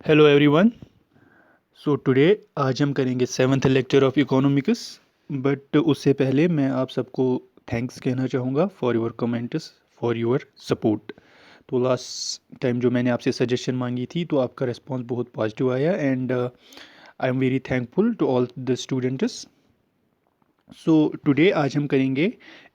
Hello everyone. सो today आज हम करेंगे seventh lecture of economics. But उससे पहले मैं आप सबको थैंक्स कहना चाहूँगा for your comments, for your support. तो लास्ट टाइम जो मैंने आपसे सजेशन मांगी थी तो आपका रिस्पांस बहुत पॉजिटिव आया and I am very thankful to all the students. So today आज हम करेंगे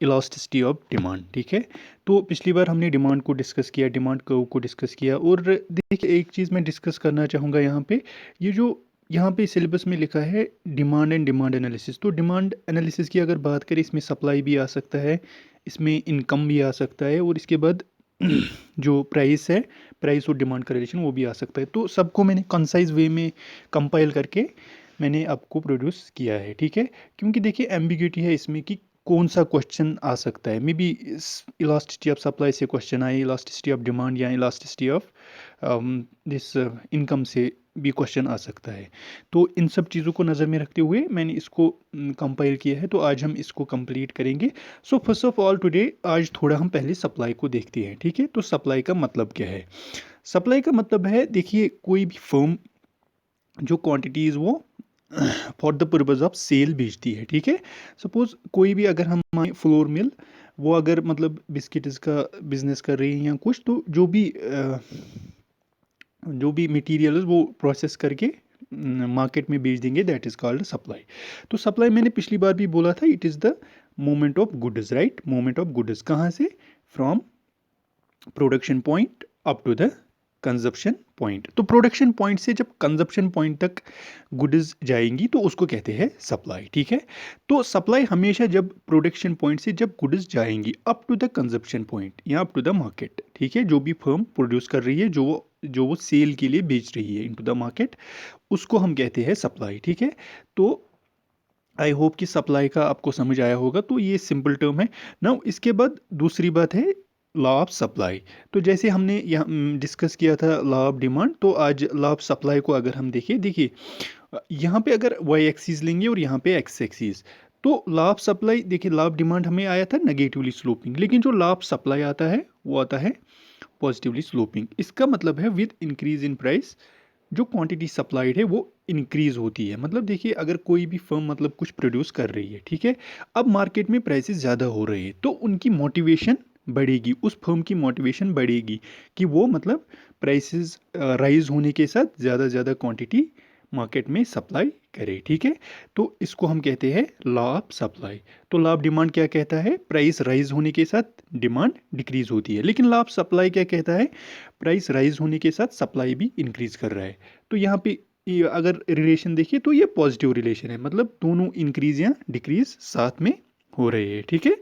इलास्टिसिटी ऑफ डिमांड। ठीक है, तो पिछली बार हमने डिमांड को डिस्कस किया, डिमांड कर्व को डिस्कस किया। और देखिए एक चीज़ मैं डिस्कस करना चाहूँगा यहाँ पे, ये जो यहाँ पे सिलेबस में लिखा है डिमांड एंड डिमांड एनालिसिस। तो डिमांड एनालिसिस की अगर बात करें, इसमें सप्लाई भी आ सकता है, इसमें इनकम भी आ सकता है, और इसके बाद जो प्राइस है, प्राइस और डिमांड का रिलेशन वो भी आ सकता है। तो सबको मैंने कंसाइज वे में कंपाइल करके मैंने आपको प्रोड्यूस किया है। ठीक है, क्योंकि देखिए एम्बिग्यूटी है इसमें कि कौन सा क्वेश्चन आ सकता है। May be elasticity of supply से क्वेश्चन आए, इलास्टिसिटी ऑफ डिमांड या इलास्टिसिटी ऑफ दिस इनकम से भी क्वेश्चन आ सकता है। तो इन सब चीज़ों को नज़र में रखते हुए मैंने इसको कंपाइल किया है, तो आज हम इसको कंप्लीट करेंगे। So first of all today आज थोड़ा हम पहले सप्लाई को देखते हैं। ठीक है, तो सप्लाई का मतलब क्या है? सप्लाई का मतलब है, देखिए कोई भी फर्म जो क्वांटिटीज़ वो for the purpose of sale बेचती है। ठीक है, सपोज कोई भी अगर हम फ्लोर मिल वो अगर मतलब बिस्किट्स का बिजनेस कर रही है या कुछ, तो जो भी मटेरियल वो प्रोसेस करके मार्केट में बेच देंगे, दैट इज़ कॉल्ड सप्लाई। तो सप्लाई मैंने पिछली बार भी बोला था, it is the movement of goods, right? Movement of goods कहाँ से? From production point up to the consumption point. तो प्रोडक्शन पॉइंट से जब कंजप्शन पॉइंट तक गुड्स जाएंगी तो उसको कहते हैं सप्लाई। ठीक है, तो सप्लाई हमेशा जब प्रोडक्शन पॉइंट से जब गुड्स जाएंगी up to the consumption point या अप टू द मार्केट, ठीक है, जो भी फर्म प्रोड्यूस कर रही है, जो वो सेल के लिए बेच रही है इनटू द मार्केट, उसको हम कहते हैं सप्लाई। ठीक है, तो आई होप कि सप्लाई का आपको समझ आया होगा। तो ये सिंपल टर्म है ना। इसके बाद दूसरी बात है लॉ ऑफ सप्लाई। तो जैसे हमने यहाँ डिस्कस किया था लॉ ऑफ डिमांड, तो आज लॉ ऑफ सप्लाई को अगर हम देखें, देखिए यहाँ पे अगर वाई एक्सीज लेंगे और यहाँ पे एक्स एक्सीज, तो लॉ ऑफ सप्लाई, देखिए लॉ ऑफ डिमांड हमें आया था नेगेटिवली स्लोपिंग, लेकिन जो लॉ ऑफ सप्लाई आता है वो आता है पॉजिटिवली स्लोपिंग। इसका मतलब है विद इंक्रीज इन प्राइस जो क्वांटिटी सप्लाइड है वो इंक्रीज होती है। मतलब देखिए अगर कोई भी फर्म मतलब कुछ प्रोड्यूस कर रही है, ठीक है, अब मार्केट में प्राइसेस ज़्यादा हो रहे हैं, तो उनकी मोटिवेशन बढ़ेगी, उस फर्म की मोटिवेशन बढ़ेगी कि वो मतलब प्राइसेस राइज होने के साथ ज़्यादा ज़्यादा क्वांटिटी मार्केट में सप्लाई करे। ठीक है, तो इसको हम कहते हैं लॉ ऑफ सप्लाई। तो लॉ ऑफ डिमांड क्या कहता है? प्राइस राइज होने के साथ डिमांड डिक्रीज होती है। लेकिन लॉ ऑफ सप्लाई क्या कहता है? प्राइस राइज होने के साथ सप्लाई भी इंक्रीज कर रहा है। तो यहाँ पे ये अगर रिलेशन देखिए तो ये पॉजिटिव रिलेशन है, मतलब दोनों इंक्रीज या डिक्रीज साथ में हो रहे हैं। ठीक है,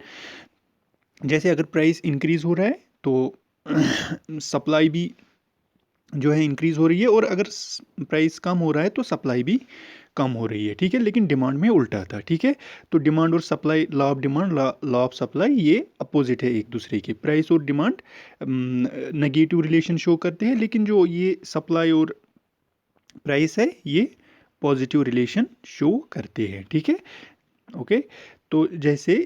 जैसे अगर प्राइस इंक्रीज हो रहा है तो सप्लाई भी जो है इंक्रीज हो रही है, और अगर प्राइस कम हो रहा है तो सप्लाई भी कम हो रही है। ठीक है, लेकिन डिमांड में उल्टा था। ठीक है, तो डिमांड और supply, law of demand, law of supply, ये अपोजिट है एक दूसरे के। प्राइस और डिमांड नेगेटिव रिलेशन शो करते हैं, लेकिन जो ये सप्लाई और प्राइस है ये पॉजिटिव रिलेशन शो करते हैं। ठीक है, ओके। तो जैसे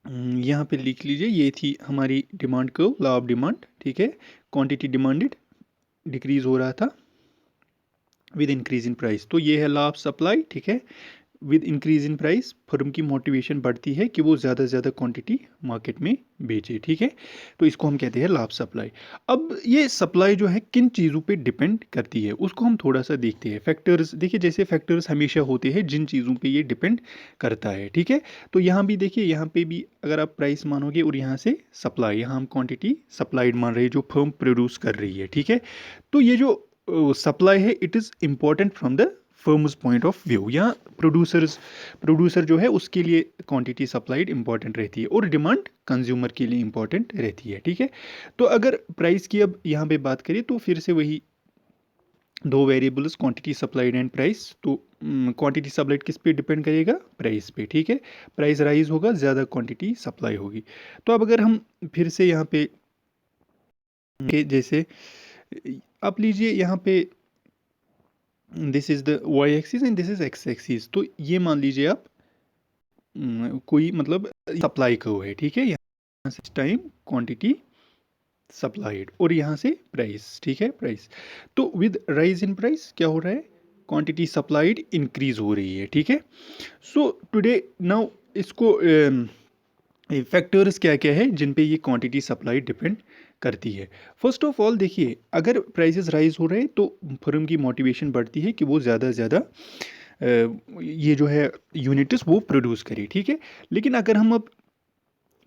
यहाँ पे लिख लीजिए, ये थी हमारी demand curve, law of demand. ठीक है, क्वांटिटी डिमांडेड डिक्रीज हो रहा था विद इंक्रीज इन प्राइस, तो ये है लॉ ऑफ सप्लाई। ठीक है, with increase in price firm की मोटिवेशन बढ़ती है कि वो ज़्यादा से ज़्यादा क्वांटिटी मार्केट में बेचे। ठीक है, तो इसको हम कहते हैं लॉ ऑफ सप्लाई। अब ये सप्लाई जो है किन चीज़ों पे डिपेंड करती है उसको हम थोड़ा सा देखते हैं। फैक्टर्स देखिए, जैसे फैक्टर्स हमेशा होते हैं जिन चीज़ों पे ये डिपेंड करता है। ठीक है, तो यहाँ भी देखिए, यहाँ पे भी अगर आप प्राइस मानोगे और यहाँ से सप्लाई, यहाँ हम क्वान्टिटी सप्लाइड मान रहे हैं जो फर्म प्रोड्यूस कर रही है। ठीक है, तो ये जो सप्लाई है it is important from the firms point of view, या प्रोड्यूसर जो है उसके लिए क्वांटिटी सप्लाइड इंपॉर्टेंट रहती है, और डिमांड कंज्यूमर के लिए इंपॉर्टेंट रहती है। ठीक है, तो अगर प्राइस की अब यहाँ पे बात करें तो फिर से वही दो variables, quantity supplied and price. तो क्वांटिटी सप्लाइड किस पे डिपेंड करेगा? प्राइस पे। ठीक है, प्राइस राइज होगा, ज़्यादा क्वांटिटी सप्लाई होगी। तो अब अगर हम फिर से यहाँ पे जैसे आप लीजिए यहाँ पे this is the Y axis and this is X axis, तो ये मान लीजिए आप कोई मतलब सप्लाई कर्व है। ठीक है, यहाँ से टाइम क्वांटिटी सप्लाइड, और यहाँ से प्राइस, ठीक है, प्राइस। तो विद राइज इन प्राइस क्या हो रहा है, क्वांटिटी सप्लाइड इंक्रीज हो रही है, ठीक है। सो टुडे नाउ इसको फैक्टर्स क्या क्या है जिन पे ये क्वांटिटी सप्लाई डिपेंड करती है। फर्स्ट ऑफ ऑल देखिए, अगर प्राइसेस राइज हो रहे हैं तो फर्म की मोटिवेशन बढ़ती है कि वो ज़्यादा से ज़्यादा ये जो है यूनिट्स वो प्रोड्यूस करे, ठीक है। लेकिन अगर हम अब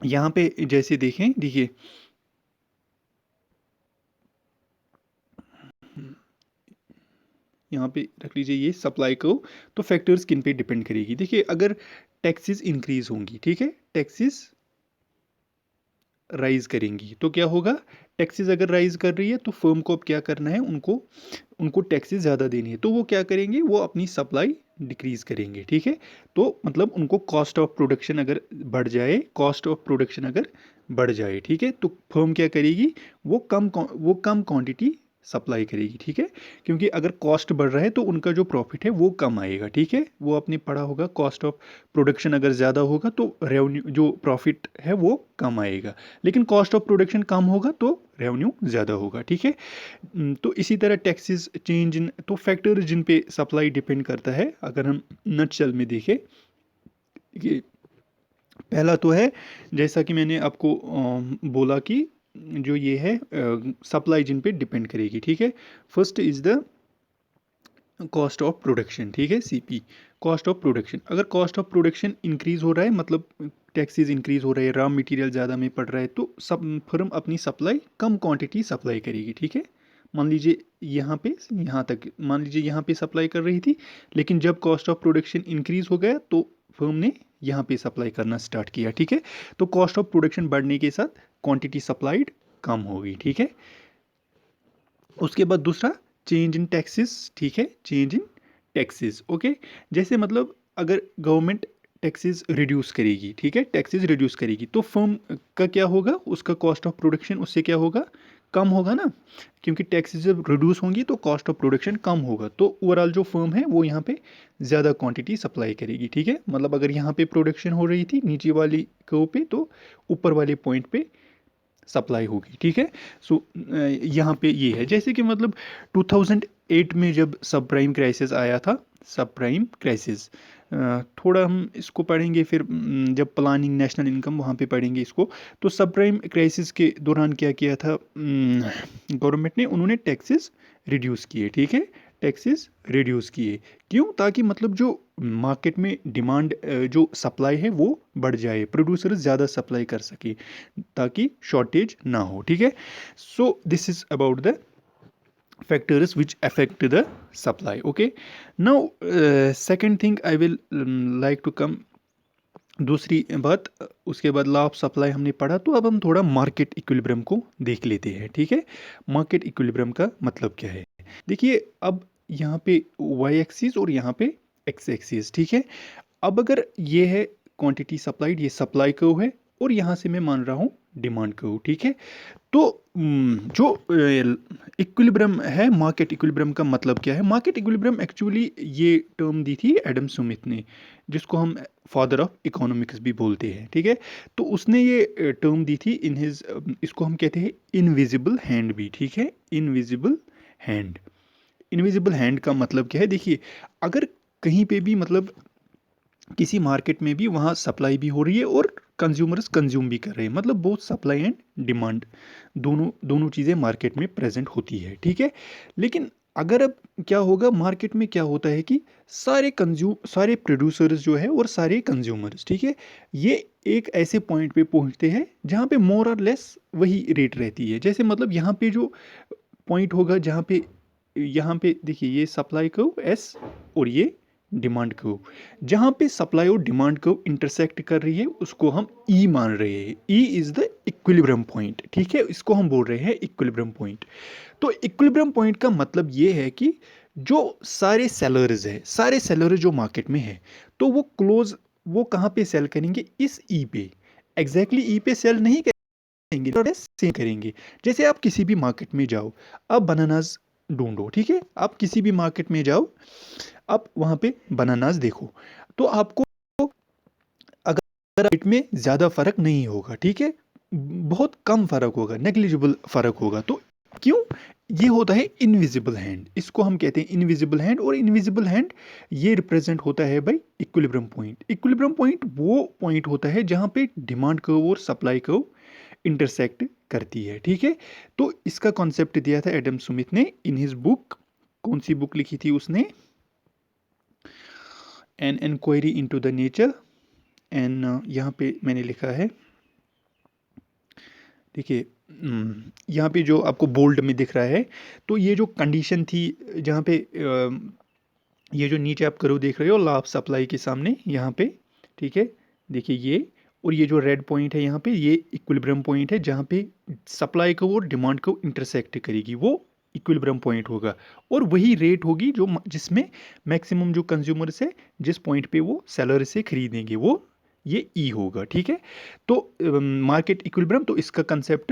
यहाँ पे जैसे देखें, देखिए यहाँ पे रख लीजिए ये सप्लाई को, तो फैक्टर्स किन पे डिपेंड करेगी। देखिए अगर टैक्सेस इंक्रीज होंगी, ठीक है, टैक्सेस राइज करेंगी तो क्या होगा, टैक्सेस अगर राइज कर रही है तो फर्म को अब क्या करना है, उनको उनको टैक्सेस ज़्यादा देनी है, तो वो क्या करेंगे, वो अपनी सप्लाई डिक्रीज करेंगे, ठीक है। तो मतलब उनको कॉस्ट ऑफ प्रोडक्शन अगर बढ़ जाए, कॉस्ट ऑफ प्रोडक्शन अगर बढ़ जाए, ठीक है, तो फर्म क्या करेगी, वो कम क्वांटिटी सप्लाई करेगी, ठीक है। क्योंकि अगर कॉस्ट बढ़ रहा है तो उनका जो प्रॉफिट है वो कम आएगा, ठीक है। वो आपने पढ़ा होगा, कॉस्ट ऑफ प्रोडक्शन अगर ज़्यादा होगा तो रेवेन्यू जो प्रॉफिट है वो कम आएगा, लेकिन कॉस्ट ऑफ प्रोडक्शन कम होगा तो रेवेन्यू ज़्यादा होगा, ठीक है। तो इसी तरह टैक्सेस चेंज इन, तो फैक्टर जिन पे सप्लाई डिपेंड करता है, अगर हम नटशेल में देखें, ये पहला तो है, जैसा कि मैंने आपको बोला कि जो ये है सप्लाई जिन पे डिपेंड करेगी, ठीक है। First is the cost of production, ठीक है, सीपी, कॉस्ट ऑफ प्रोडक्शन। अगर कॉस्ट ऑफ प्रोडक्शन इंक्रीज हो रहा है, मतलब टैक्सेस इंक्रीज हो रहे हैं, रॉ मटेरियल ज़्यादा में पड़ रहा है, तो सब फर्म अपनी सप्लाई कम क्वांटिटी सप्लाई करेगी, ठीक है। मान लीजिए यहाँ पे, यहाँ तक मान लीजिए यहाँ पे सप्लाई कर रही थी, लेकिन जब कॉस्ट ऑफ प्रोडक्शन इंक्रीज हो गया तो फर्म ने यहाँ पे सप्लाई करना स्टार्ट किया, ठीक है। तो कॉस्ट ऑफ प्रोडक्शन बढ़ने के साथ क्वांटिटी सप्लाइड कम होगी, ठीक है। उसके बाद दूसरा, चेंज इन टैक्सेस, ठीक है, चेंज इन टैक्सेस, ओके। जैसे मतलब अगर गवर्नमेंट टैक्सेस रिड्यूस करेगी, ठीक है, टैक्सेस रिड्यूस करेगी तो फर्म का क्या होगा, उसका कॉस्ट ऑफ प्रोडक्शन उससे क्या होगा, कम होगा ना। क्योंकि टैक्सेस जब रिड्यूस होंगी तो कॉस्ट ऑफ प्रोडक्शन कम होगा, तो ओवरऑल जो फर्म है वो यहाँ पे ज़्यादा क्वांटिटी सप्लाई करेगी, ठीक है। मतलब अगर यहाँ पे प्रोडक्शन हो रही थी नीचे वाली कर्व पे, तो ऊपर वाले पॉइंट पे सप्लाई होगी, ठीक है। सो यहाँ पे ये है, जैसे कि मतलब 2008 में जब सब प्राइम क्राइसिस आया था, सब प्राइम क्राइसिस, थोड़ा हम इसको पढ़ेंगे फिर जब प्लानिंग नेशनल इनकम वहाँ पे पढ़ेंगे इसको। तो सब प्राइम क्राइसिस के दौरान क्या किया था गवर्नमेंट ने, उन्होंने टैक्सेस रिड्यूस किए, ठीक है, टैक्सेस रिड्यूस किए। क्यों, ताकि मतलब जो मार्केट में डिमांड, जो सप्लाई है वो बढ़ जाए, प्रोड्यूसर ज़्यादा सप्लाई कर सके ताकि शॉर्टेज ना हो, ठीक है। So this is about the factors which affect the supply, okay। Now second thing I will like to come, दूसरी बात, उसके बाद लॉ ऑफ सप्लाई हमने पढ़ा, तो अब हम थोड़ा मार्केट इक्विलिब्रियम को देख लेते हैं, ठीक है। मार्केट इक्विलिब्रियम का मतलब क्या है, देखिए अब यहाँ पे वाई एक्सिस और यहाँ पे एक्स एक्सिस, ठीक है। अब अगर ये है क्वांटिटी सप्लाइड, ये सप्लाई कर्व है, और यहाँ से मैं मान रहा हूँ डिमांड कर्व, ठीक है। तो जो इक्विलिब्रियम है, मार्केट इक्विलिब्रियम का मतलब क्या है, मार्केट इक्विलिब्रियम एक्चुअली ये टर्म दी थी एडम स्मिथ ने, जिसको हम फादर ऑफ इकोनॉमिक्स भी बोलते हैं, ठीक है। तो उसने ये टर्म दी थी इन हिज, इसको हम कहते हैं इनविजिबल हैंड भी, ठीक है, इनविजिबल हैंड। इनविजिबल हैंड का मतलब क्या है, देखिए अगर कहीं पे भी मतलब किसी मार्केट में भी वहाँ सप्लाई भी हो रही है और कंज्यूमर्स कंज्यूम भी कर रहे हैं, मतलब बोथ सप्लाई एंड डिमांड, दोनों दोनों चीज़ें मार्केट में प्रेजेंट होती है, ठीक है। लेकिन अगर अब क्या होगा, मार्केट में क्या होता है कि सारे प्रोड्यूसर्स जो है और सारे कंज्यूमर्स, ठीक है, ये एक ऐसे पॉइंट पे पहुंचते हैं जहाँ पे मोर और लेस वही रेट रहती है। जैसे मतलब यहाँ पे जो पॉइंट होगा जहाँ पे, यहाँ पे देखिए ये सप्लाई कर्व एस और ये डिमांड कर्व, जहाँ पे सप्लाई और डिमांड कर्व इंटरसेक्ट कर रही है उसको हम ई मान रहे हैं, E is the equilibrium point, ठीक है, इसको हम बोल रहे हैं इक्विलिब्रियम पॉइंट। तो इक्विलिब्रियम पॉइंट का मतलब ये है कि जो सारे सेलर्स है, सारे सेलर जो मार्केट में है, तो वो क्लोज, वो कहाँ पे सेल करेंगे, इस ई पे, एग्जैक्टली ई पे सेल नहीं करेंगे, थोड़े सेम करेंगे। जैसे आप किसी भी मार्केट में जाओ, आप बनानास ढूंढो, ठीक है, आप किसी भी मार्केट में जाओ, आप वहाँ पे बनानास देखो, तो आपको अगर रेट में ज़्यादा फर्क नहीं होगा, ठीक है, बहुत कम फ़र्क होगा, नेग्लिजिबल फ़र्क होगा। तो क्यों? ये होता है इनविजिबल हैंड, इसको हम कहते हैं इनविजिबल हैंड। और इनविजिबल हैंड ये रिप्रेजेंट होता है by equilibrium point. Equilibrium point वो पॉइंट होता है जहाँ पे डिमांड कर्व और सप्लाई कर्व इंटरसेक्ट करती है, ठीक है। तो इसका कॉन्सेप्ट दिया था एडम स्मिथ ने इन हिज बुक। कौन सी बुक लिखी थी उसने? An inquiry into the nature. And यहाँ पे मैंने लिखा है, देखिए यहाँ पे जो आपको बोल्ड में दिख रहा है, तो ये जो कंडीशन थी जहाँ पे ये जो नीचे आप करो देख रहे हो लॉ ऑफ सप्लाई के सामने यहाँ पे, ठीक है। देखिए ये, और ये जो रेड पॉइंट है यहाँ पे, ये इक्विलिब्रियम पॉइंट है जहाँ पे सप्लाई को और डिमांड को इंटरसेक्ट करेगी, वो इक्विलिब्रियम पॉइंट होगा। और वही रेट होगी जो जिसमें मैक्सिमम जो कंज्यूमर्स है जिस पॉइंट पे वो सेलर से खरीदेंगे, वो ये ई होगा, ठीक है। तो मार्केट इक्विलिब्रियम, तो इसका कंसेप्ट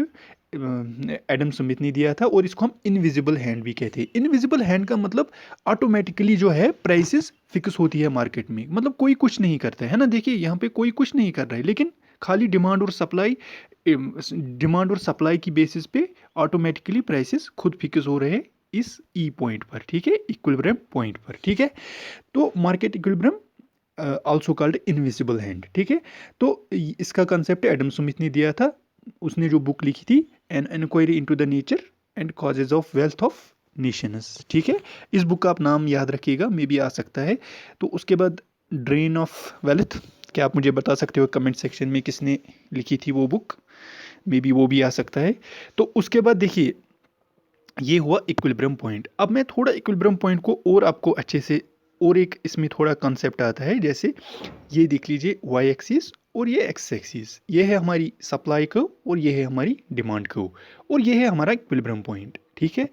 एडम स्मिथ ने दिया था। और इसको हम इनविजिबल हैंड भी कहते हैं। इनविजिबल हैंड का मतलब ऑटोमेटिकली जो है प्राइसेस फिक्स होती है मार्केट में, मतलब कोई कुछ नहीं करता है ना। देखिए यहाँ पे कोई कुछ नहीं कर रहा है, लेकिन खाली डिमांड और सप्लाई की बेसिस पे ऑटोमेटिकली प्राइसेस खुद फिक्स हो रहे हैं इस ई पॉइंट पर, ठीक है, इक्विलिब्रियम पॉइंट पर, ठीक है। तो market equilibrium also called invisible hand, ठीक है। तो इसका कंसेप्ट एडम स्मिथ ने दिया था, उसने जो बुक लिखी थी an inquiry into the nature and causes of wealth of nations, ठीक है। इस बुक का आप नाम याद रखिएगा, मे भी आ सकता है। तो उसके बाद ड्रेन ऑफ वेल्थ, क्या आप मुझे बता सकते हो कमेंट सेक्शन में किसने लिखी थी वो बुक? मे बी वो भी आ सकता है। तो उसके बाद देखिए ये हुआ इक्विलिब्रियम पॉइंट। अब मैं थोड़ा इक्विलिब्रियम पॉइंट को और आपको अच्छे से, और एक इसमें थोड़ा कॉन्सेप्ट आता है, जैसे ये देख लीजिए वाई एक्सिस और ये एक्स एक्सिस, ये है हमारी सप्लाई कर्व और ये है हमारी डिमांड कर्व, और ये है हमारा इक्विलिब्रियम पॉइंट, ठीक है।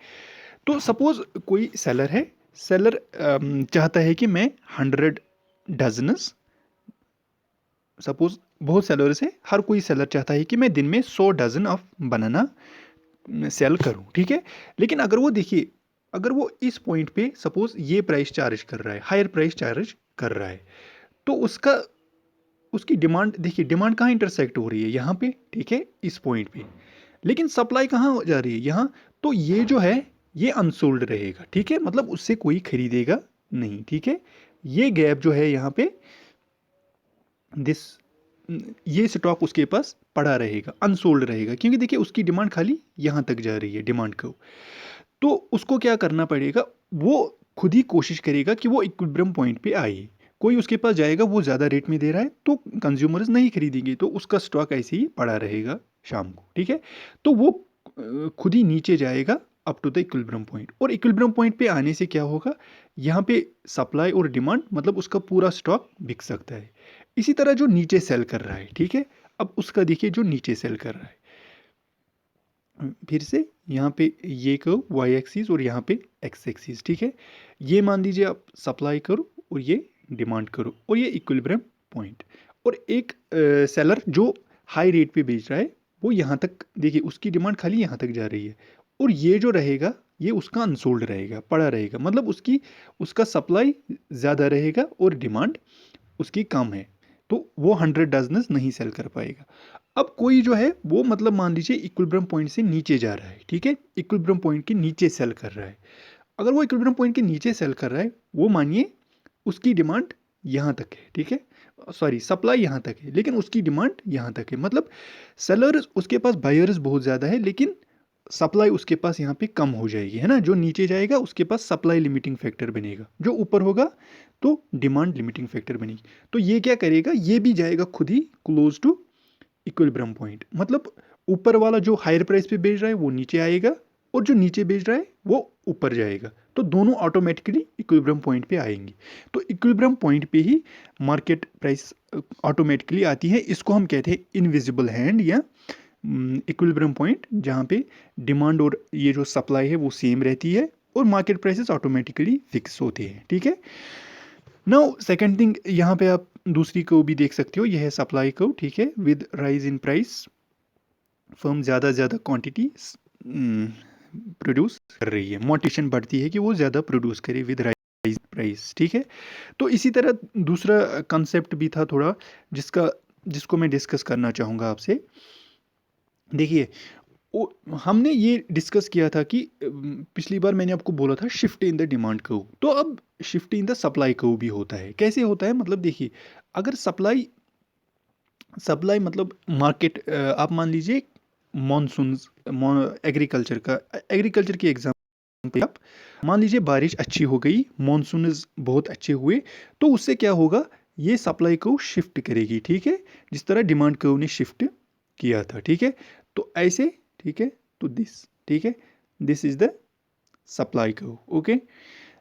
तो सपोज कोई सेलर है, सेलर चाहता है कि मैं 100 डजनस, सपोज बहुत सेलर्स है, हर कोई सेलर चाहता है कि मैं दिन में 100 डजन ऑफ बनाना सेल करूं, ठीक है। लेकिन अगर वो देखिए, अगर वो इस पॉइंट पे सपोज ये प्राइस चार्ज कर रहा है, हायर प्राइस चार्ज कर रहा है, तो उसका उसकी डिमांड देखिए, डिमांड कहाँ इंटरसेक्ट हो रही है? यहाँ पे, ठीक है, इस पॉइंट पे। लेकिन सप्लाई कहाँ हो जा रही है? यहाँ। तो ये जो है ये अनसोल्ड रहेगा, ठीक है, मतलब उससे कोई खरीदेगा नहीं, ठीक है। ये गैप जो है यहाँ पे, दिस, ये स्टॉक उसके पास पड़ा रहेगा, अनसोल्ड रहेगा, क्योंकि देखिए उसकी डिमांड खाली यहाँ तक जा रही है, डिमांड को। तो उसको क्या करना पड़ेगा? वो खुद ही कोशिश करेगा कि वो इक्विलिब्रियम पॉइंट पे आए। कोई उसके पास जाएगा, वो ज़्यादा रेट में दे रहा है, तो कंज्यूमर्स नहीं खरीदेंगे, तो उसका स्टॉक ऐसे ही पड़ा रहेगा शाम को, ठीक है। तो वो खुद ही नीचे जाएगा up to the equilibrium point. और इक्विलिब्रियम पॉइंट पे आने से क्या होगा? यहाँ पे सप्लाई और डिमांड, मतलब उसका पूरा स्टॉक बिक सकता है। इसी तरह जो नीचे सेल कर रहा है, ठीक है, अब उसका देखिए जो नीचे सेल कर रहा है, फिर से यहाँ पे ये कर्व वाई एक्सिस और यहाँ पे एक्स एक्सिस, ठीक है। ये मान लीजिए आप सप्लाई करो और ये डिमांड करो और ये इक्विलिब्रियम पॉइंट। और एक सेलर जो हाई रेट पे बेच रहा है, वो यहाँ तक देखिए उसकी डिमांड खाली यहाँ तक जा रही है, और ये जो रहेगा ये उसका अनसोल्ड रहेगा, पड़ा रहेगा, मतलब उसका सप्लाई ज़्यादा रहेगा और डिमांड उसकी कम है, तो वो 100 डजन्स नहीं सेल कर पाएगा। अब कोई जो है वो, मतलब मान लीजिए इक्विलिब्रियम पॉइंट से नीचे जा रहा है, ठीक है, इक्विलिब्रियम पॉइंट के नीचे सेल कर रहा है। अगर वो इक्विलिब्रियम पॉइंट के नीचे सेल कर रहा है, वो मानिए उसकी डिमांड यहाँ तक है, ठीक है, सॉरी सप्लाई यहाँ तक है, लेकिन उसकी डिमांड यहाँ तक है, मतलब सेलर्स उसके पास बायर्स बहुत ज़्यादा है, लेकिन सप्लाई उसके पास यहाँ पे कम हो जाएगी, है ना। जो नीचे जाएगा उसके पास सप्लाई लिमिटिंग फैक्टर बनेगा, जो ऊपर होगा तो डिमांड लिमिटिंग फैक्टर बनेगी। तो ये क्या करेगा? ये भी जाएगा खुद ही क्लोज टू इक्विलिब्रियम पॉइंट, मतलब ऊपर वाला जो हायर प्राइस पे बेच रहा है वो नीचे आएगा, और जो नीचे बेच रहा है वो ऊपर जाएगा, तो दोनों ऑटोमेटिकली इक्विलिब्रियम पॉइंट पे आएंगे। तो इक्विलिब्रियम पॉइंट पे ही मार्केट प्राइस ऑटोमेटिकली आती है। इसको हम कहते हैं इनविजिबल हैंड या इक्विलिब्रियम पॉइंट, जहाँ पे डिमांड और ये जो सप्लाई है वो सेम रहती है और मार्केट प्राइसेस ऑटोमेटिकली फिक्स होते हैं, ठीक है। नाउ सेकंड थिंग, यहाँ पे आप दूसरी को भी देख सकते हो, यह है सप्लाई को, ठीक है। With rise in price, firm ज़्यादा ज़्यादा क्वांटिटी प्रोड्यूस कर रही है, मोटिवेशन बढ़ती है कि वो ज़्यादा प्रोड्यूस करे विद राइज प्राइस, ठीक है। तो इसी तरह दूसरा कंसेप्ट भी था थोड़ा, जिसको मैं डिस्कस करना चाहूँगा आपसे। देखिए हमने ये डिस्कस किया था कि पिछली बार मैंने आपको बोला था shift in the demand curve, तो अब shift in the supply curve भी होता है। कैसे होता है, मतलब देखिए, अगर सप्लाई सप्लाई मतलब मार्केट, आप मान लीजिए मानसून, एग्रीकल्चर का, एग्रीकल्चर की एग्जाम्पल पे आप मान लीजिए बारिश अच्छी हो गई, मानसून बहुत अच्छे हुए, तो उससे क्या होगा, ये सप्लाई को शिफ्ट करेगी, ठीक है, जिस तरह डिमांड कर्व ने शिफ्ट किया था, ठीक है। तो ऐसे, ठीक है, तो दिस, ठीक है, this is the supply curve, okay.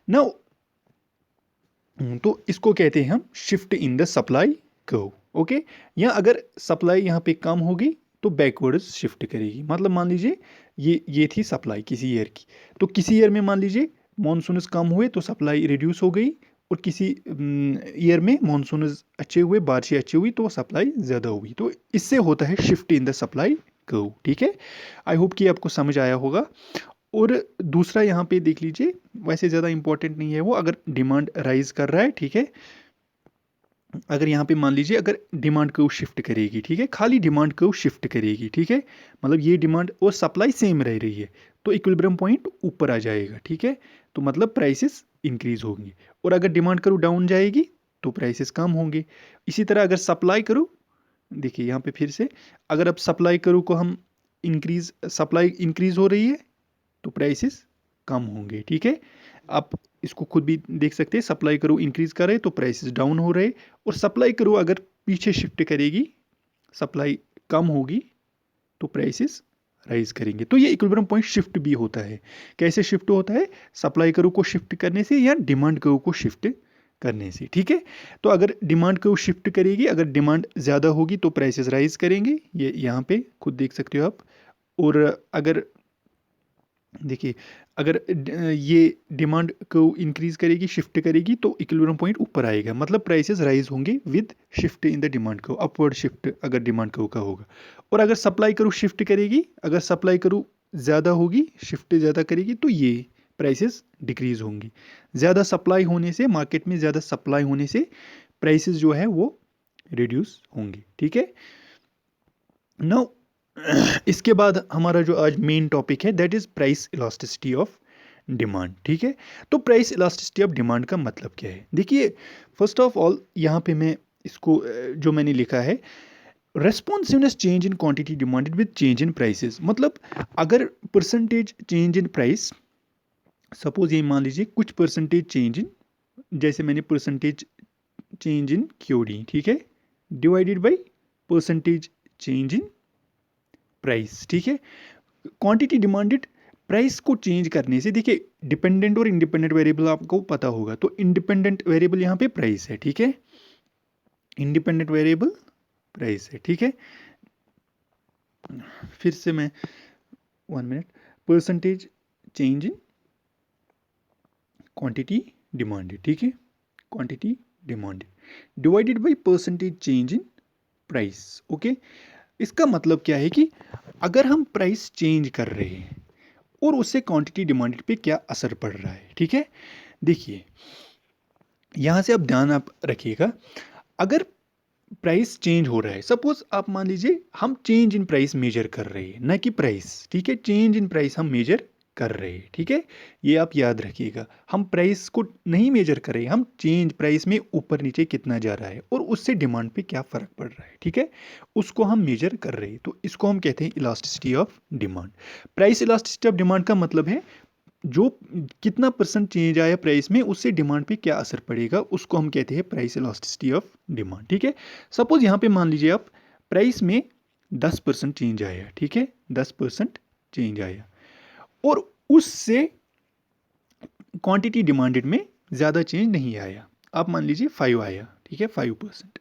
Now तो इसको कहते हैं हम shift in the supply curve, okay. या अगर सप्लाई यहाँ पे कम होगी तो बैकवर्ड्स शिफ्ट करेगी, मतलब मान लीजिए ये थी सप्लाई किसी ईयर की, तो किसी ईयर में मान लीजिए मानसून कम हुए तो सप्लाई रिड्यूस हो गई, और किसी ईयर में मानसून अच्छे हुए, बारिशें अच्छी हुई, तो सप्लाई ज़्यादा हुई, तो इससे होता है shift in the supply curve, ठीक है। आई होप कि आपको समझ आया होगा। और दूसरा यहाँ पे देख लीजिए, वैसे ज़्यादा इंपॉर्टेंट नहीं है वो, अगर डिमांड राइज कर रहा है, ठीक है, अगर यहाँ पे मान लीजिए अगर डिमांड कर्व शिफ्ट करेगी, ठीक है, खाली डिमांड कर्व शिफ्ट करेगी, ठीक है, मतलब ये डिमांड और सप्लाई सेम रह रही है, तो इक्विलिब्रियम पॉइंट ऊपर आ जाएगा, ठीक है, तो मतलब प्राइसेस इंक्रीज होंगे। और अगर डिमांड कर्व डाउन जाएगी तो प्राइसेस कम होंगे। इसी तरह अगर सप्लाई करो, देखिए यहाँ पे फिर से, अगर अब सप्लाई करो को हम इंक्रीज, सप्लाई इंक्रीज हो रही है तो प्राइसेस कम होंगे, ठीक है। आप इसको खुद भी देख सकते हैं, सप्लाई करो इंक्रीज करे तो प्राइसेस डाउन हो रहे, और सप्लाई करो अगर पीछे शिफ्ट करेगी, सप्लाई कम होगी, तो प्राइसेस राइज करेंगे। तो ये इक्विलिब्रियम पॉइंट शिफ्ट भी होता है। कैसे शिफ्ट होता है, सप्लाई करो को शिफ्ट करने से या डिमांड करो को शिफ्ट करने से, ठीक है। तो अगर डिमांड को शिफ्ट करेगी, अगर डिमांड ज़्यादा होगी तो प्राइसेस राइज करेंगे, ये यहाँ पे खुद देख सकते हो आप। और अगर देखिए, अगर ये डिमांड को इंक्रीज करेगी, शिफ्ट करेगी, तो इक्विलिब्रियम पॉइंट ऊपर आएगा, मतलब प्राइसेस राइज होंगे with shift in the demand को, अपवर्ड शिफ्ट अगर डिमांड को का होगा। और अगर सप्लाई करो शिफ्ट करेगी, अगर सप्लाई करो ज़्यादा होगी, शिफ्ट ज़्यादा करेगी, तो ये प्राइसेस डिक्रीज होंगी। ज़्यादा सप्लाई होने से, मार्केट में ज़्यादा सप्लाई होने से प्राइसेस जो है वो रिड्यूस होंगे, ठीक है। नाउ इसके बाद हमारा जो आज मेन टॉपिक है that is price elasticity of demand, ठीक है। तो प्राइस इलास्टिसिटी ऑफ डिमांड का मतलब क्या है, देखिए, फर्स्ट ऑफ ऑल यहाँ पे मैं इसको जो मैंने लिखा है, responsiveness change in quantity demanded with change in prices, मतलब अगर percentage change in price, suppose ये मान लीजिए कुछ परसेंटेज चेंज इन, जैसे मैंने परसेंटेज चेंज इन क्यूडी, ठीक है, divided by percentage change in price, ठीक है। क्वांटिटी डिमांडेड, प्राइस को चेंज करने से, देखिए डिपेंडेंट और इंडिपेंडेंट वेरिएबल आपको पता होगा, तो इंडिपेंडेंट वेरिएबल यहाँ पे प्राइस है, ठीक है, इंडिपेंडेंट वेरिएबल प्राइस है, ठीक है। फिर से मैं 1 minute, percentage change in quantity demanded, ठीक है, quantity demanded divided by percentage change in price, okay. इसका मतलब क्या है कि अगर हम प्राइस चेंज कर रहे हैं और उससे क्वांटिटी डिमांडेड पे क्या असर पड़ रहा है, ठीक है। देखिए, यहाँ से आप ध्यान आप रखिएगा, अगर प्राइस चेंज हो रहा है, सपोज आप मान लीजिए हम चेंज इन प्राइस मेजर कर रहे हैं, ना कि प्राइस, ठीक है, चेंज इन प्राइस हम मेजर कर रहे हैं, ठीक है, ये आप याद रखिएगा। हम प्राइस को नहीं मेजर कर रहे हैं, हम चेंज प्राइस में ऊपर नीचे कितना जा रहा है और उससे डिमांड पे क्या फ़र्क पड़ रहा है, ठीक है, उसको हम मेजर कर रहे हैं, तो इसको हम कहते हैं elasticity of demand. Price elasticity of demand का मतलब है जो कितना परसेंट चेंज आया प्राइस में, उससे डिमांड पे क्या असर पड़ेगा, उसको हम कहते हैं प्राइस इलास्टिसिटी ऑफ डिमांड, ठीक है। सपोज यहाँ पे मान लीजिए आप प्राइस में 10% चेंज आया, ठीक है, 10% चेंज आया, और उससे क्वांटिटी डिमांडेड में ज़्यादा चेंज नहीं आया, आप मान लीजिए 5 आया, ठीक है, 5%,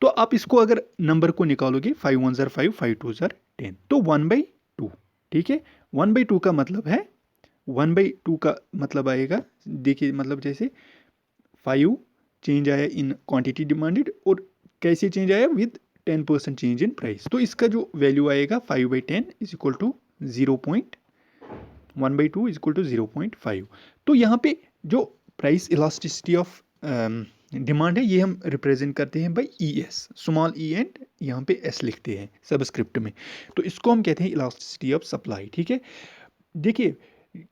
तो आप इसको अगर नंबर को निकालोगे, 5 1 ज़र 5, 5 2 ज़र 10, तो 1/2, ठीक है, 1/2 का मतलब है, 1/2 का मतलब आएगा, देखिए, मतलब जैसे 5 चेंज आया इन क्वांटिटी डिमांडेड, और कैसे चेंज आया, विद 10% चेंज इन प्राइस, तो इसका जो वैल्यू आएगा 5/10 is equal to 1/2 is equal to 0.5। तो यहाँ पे जो प्राइस इलास्टिसिटी ऑफ डिमांड है ये हम रिप्रेजेंट करते हैं by E S, small E and यहाँ पे एस लिखते हैं सबस्क्रिप्ट में। तो इसको हम कहते हैं इलास्टिसिटी ऑफ सप्लाई। ठीक है, देखिए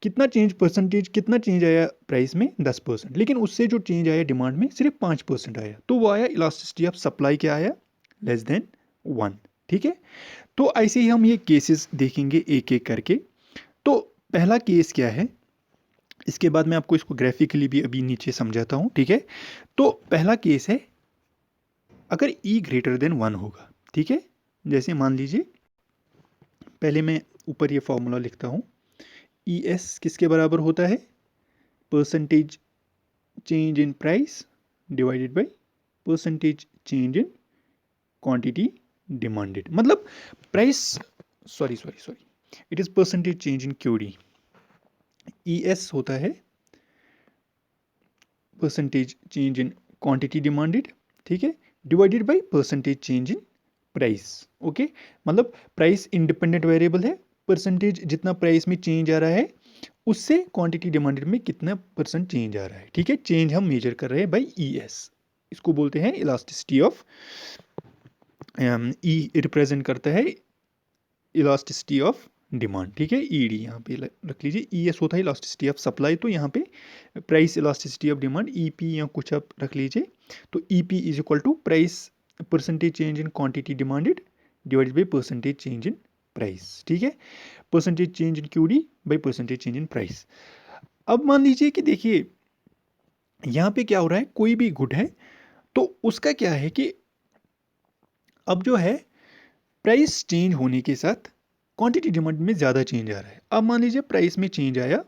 कितना चेंज, परसेंटेज कितना चेंज आया प्राइस में 10%, लेकिन उससे जो चेंज आया डिमांड में सिर्फ 5% आया, तो वो आया इलास्टिसिटी ऑफ सप्लाई क्या आया, लेस देन 1। ठीक है, तो ऐसे ही हम ये केसेस देखेंगे एक एक करके। तो पहला केस क्या है, इसके बाद मैं आपको इसको ग्राफिकली भी अभी नीचे समझाता हूँ। ठीक है, तो पहला केस है अगर E ग्रेटर देन 1 होगा। ठीक है, जैसे मान लीजिए पहले मैं ऊपर ये फॉर्मूला लिखता हूँ, ई एस किसके बराबर होता है, percentage change in price divided by percentage change in quantity demanded, मतलब price, sorry it is percentage change in QD. E S होता है percentage change in quantity demanded, ठीक है, divided by percentage change in price. Okay, मतलब price independent variable है, percentage जितना price में change आ रहा है उससे क्वांटिटी डिमांडेड में कितना परसेंट चेंज आ रहा है। ठीक है, चेंज हम मेजर कर रहे हैं बाई ई एस, इसको बोलते हैं इलास्टिसिटी ऑफ, ई रिप्रेजेंट करता है इलास्टिसिटी ऑफ डिमांड। ठीक है, ई डी यहाँ पे रख लीजिए, ई एस होता है इलास्टिसिटी ऑफ सप्लाई, तो यहाँ पे price elasticity of demand E P या कुछ आप रख लीजिए। तो E P is equal to price percentage change in quantity demanded divided by percentage change in price. ठीक है, percentage change in Q D by percentage change in price. अब मान लीजिए कि देखिए यहाँ पे क्या हो रहा है, कोई भी गुड है तो उसका क्या है कि अब जो है प्राइस चेंज होने के साथ क्वांटिटी डिमांड में ज़्यादा चेंज आ रहा है। अब मान लीजिए प्राइस में चेंज आया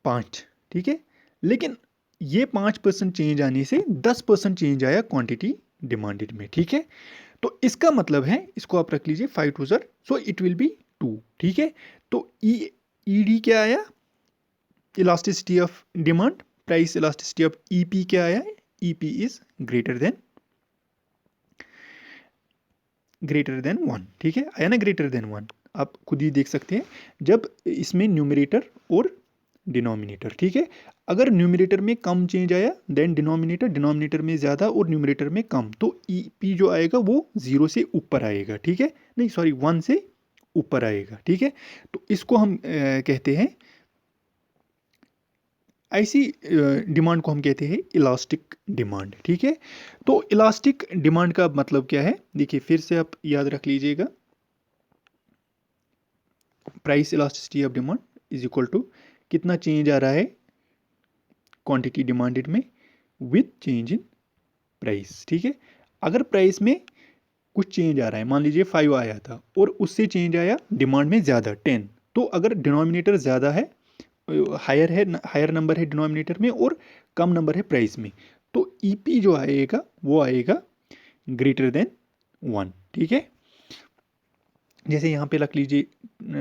5, ठीक है, लेकिन ये 5% चेंज आने से 10% चेंज आया क्वांटिटी डिमांडेड में। ठीक है, तो इसका मतलब है, इसको आप रख लीजिए 5 टू ज़र, सो इट विल बी 2। ठीक है, तो ई डी क्या आया, elasticity of demand, price elasticity of E P क्या आया, ई पी इज ग्रेटर देन 1। ठीक है, आया ना ग्रेटर देन 1, आप खुद ही देख सकते हैं जब इसमें न्यूमरेटर और डिनोमिनेटर। ठीक है, अगर न्यूमरेटर में कम चेंज आया देन डिनोमिनेटर में ज़्यादा और न्यूमरेटर में कम, तो ई पी जो आएगा वो 0 से ऊपर आएगा। ठीक है, नहीं सॉरी 1 से ऊपर आएगा। ठीक है, तो इसको हम कहते हैं, ऐसी डिमांड को हम कहते हैं इलास्टिक डिमांड। ठीक है, तो इलास्टिक डिमांड का मतलब क्या है, देखिए फिर से आप याद रख लीजिएगा, price elasticity of demand is equal to कितना चेंज आ रहा है क्वांटिटी डिमांडेड में विथ चेंज इन प्राइस। ठीक है, अगर प्राइस में कुछ चेंज आ रहा है, मान लीजिए 5 आया था और उससे चेंज आया डिमांड में ज़्यादा 10, तो अगर डिनोमिनेटर ज़्यादा है, हायर नंबर है डिनोमिनेटर में और कम नंबर है प्राइस में, तो ई पी जो आएगा वो आएगा ग्रेटर देन 1। ठीक है, जैसे यहाँ पे रख लीजिए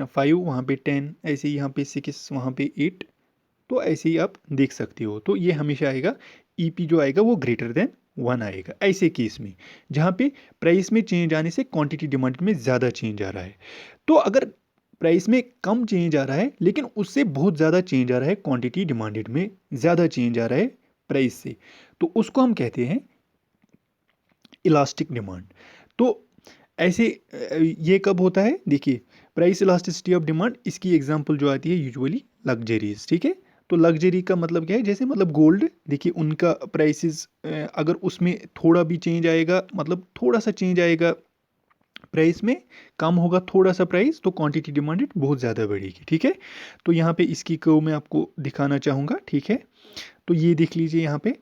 5, वहाँ पे 10, ऐसे ही यहाँ पे 6, वहाँ पे 8, तो ऐसे ही आप देख सकते हो। तो ये हमेशा आएगा, ई पी जो आएगा वो ग्रेटर देन 1 आएगा ऐसे केस में, जहाँ पे प्राइस में चेंज आने से क्वांटिटी डिमांड में ज़्यादा चेंज आ रहा है। तो अगर प्राइस में कम चेंज आ रहा है लेकिन उससे बहुत ज़्यादा चेंज आ रहा है क्वांटिटी डिमांडेड में, ज़्यादा चेंज आ रहा है प्राइस से, तो उसको हम कहते हैं इलास्टिक डिमांड। तो ऐसे ये कब होता है, देखिए प्राइस इलास्टिसिटी ऑफ डिमांड, इसकी एग्जांपल जो आती है यूजुअली लग्जरीज। ठीक है, तो लग्जरी का मतलब क्या है, जैसे मतलब गोल्ड, देखिए उनका प्राइसेस अगर उसमें थोड़ा भी चेंज आएगा, मतलब थोड़ा सा चेंज आएगा प्राइस में, कम होगा थोड़ा सा प्राइस, तो क्वांटिटी डिमांडेड बहुत ज़्यादा बढ़ेगी। ठीक है, तो यहाँ पे इसकी कर्व मैं आपको दिखाना चाहूँगा। ठीक है, तो ये देख लीजिए यहाँ पे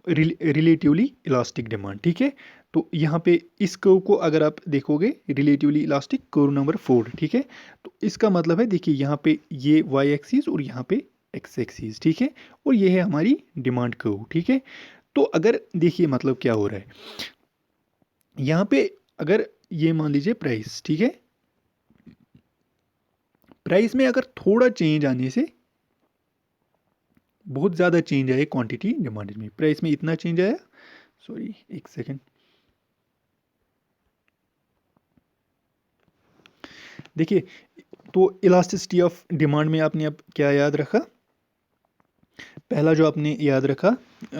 रिलेटिवली इलास्टिक डिमांड। ठीक है, तो यहाँ पे इस कर्व को अगर आप देखोगे, रिलेटिवली इलास्टिक कर्व नंबर 4। ठीक है, तो इसका मतलब है, देखिए यहाँ पे ये वाई एक्सिस और यहाँ पे एक्स एक्सिस। ठीक है, और ये है हमारी डिमांड कर्व। ठीक है, तो अगर देखिए मतलब क्या हो रहा है, यहाँ पे अगर ये मान लीजिए प्राइस, ठीक है, प्राइस में अगर थोड़ा चेंज आने से बहुत ज़्यादा चेंज आए क्वांटिटी डिमांडेड में, प्राइस में इतना चेंज आया, सॉरी एक सेकेंड, देखिए तो इलास्टिसिटी ऑफ डिमांड में आपने अब क्या याद रखा, पहला जो आपने याद रखा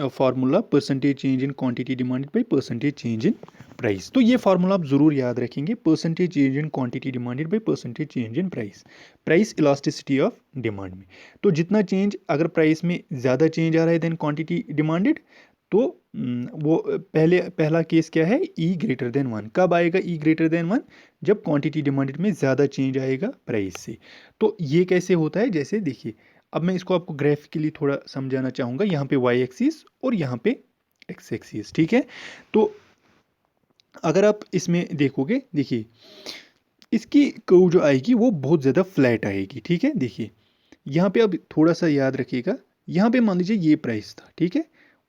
formula, percentage change in quantity demanded by percentage change in price. तो ये फार्मूला आप ज़रूर याद रखेंगे, percentage change in quantity demanded by percentage change in price. Price elasticity of demand में, तो जितना चेंज, अगर प्राइस में ज़्यादा चेंज आ रहा है देन क्वांटिटी डिमांडेड, तो वो पहला केस क्या है, ई ग्रेटर देन 1। कब आएगा ई ग्रेटर देन 1? जब क्वांटिटी डिमांडेड में ज़्यादा चेंज आएगा प्राइस से। तो ये कैसे होता है, जैसे देखिए, अब मैं इसको आपको ग्राफिकली थोड़ा समझाना चाहूँगा। यहाँ पे वाई एक्सिस और यहाँ पे एक्स एक्सिस, ठीक है। तो अगर आप इसमें देखोगे, देखिए इसकी कर्व जो आएगी वो बहुत ज़्यादा फ्लैट आएगी, ठीक है। देखिए यहाँ पे अब थोड़ा सा याद रखिएगा, यहाँ पे मान लीजिए ये प्राइस था, ठीक है,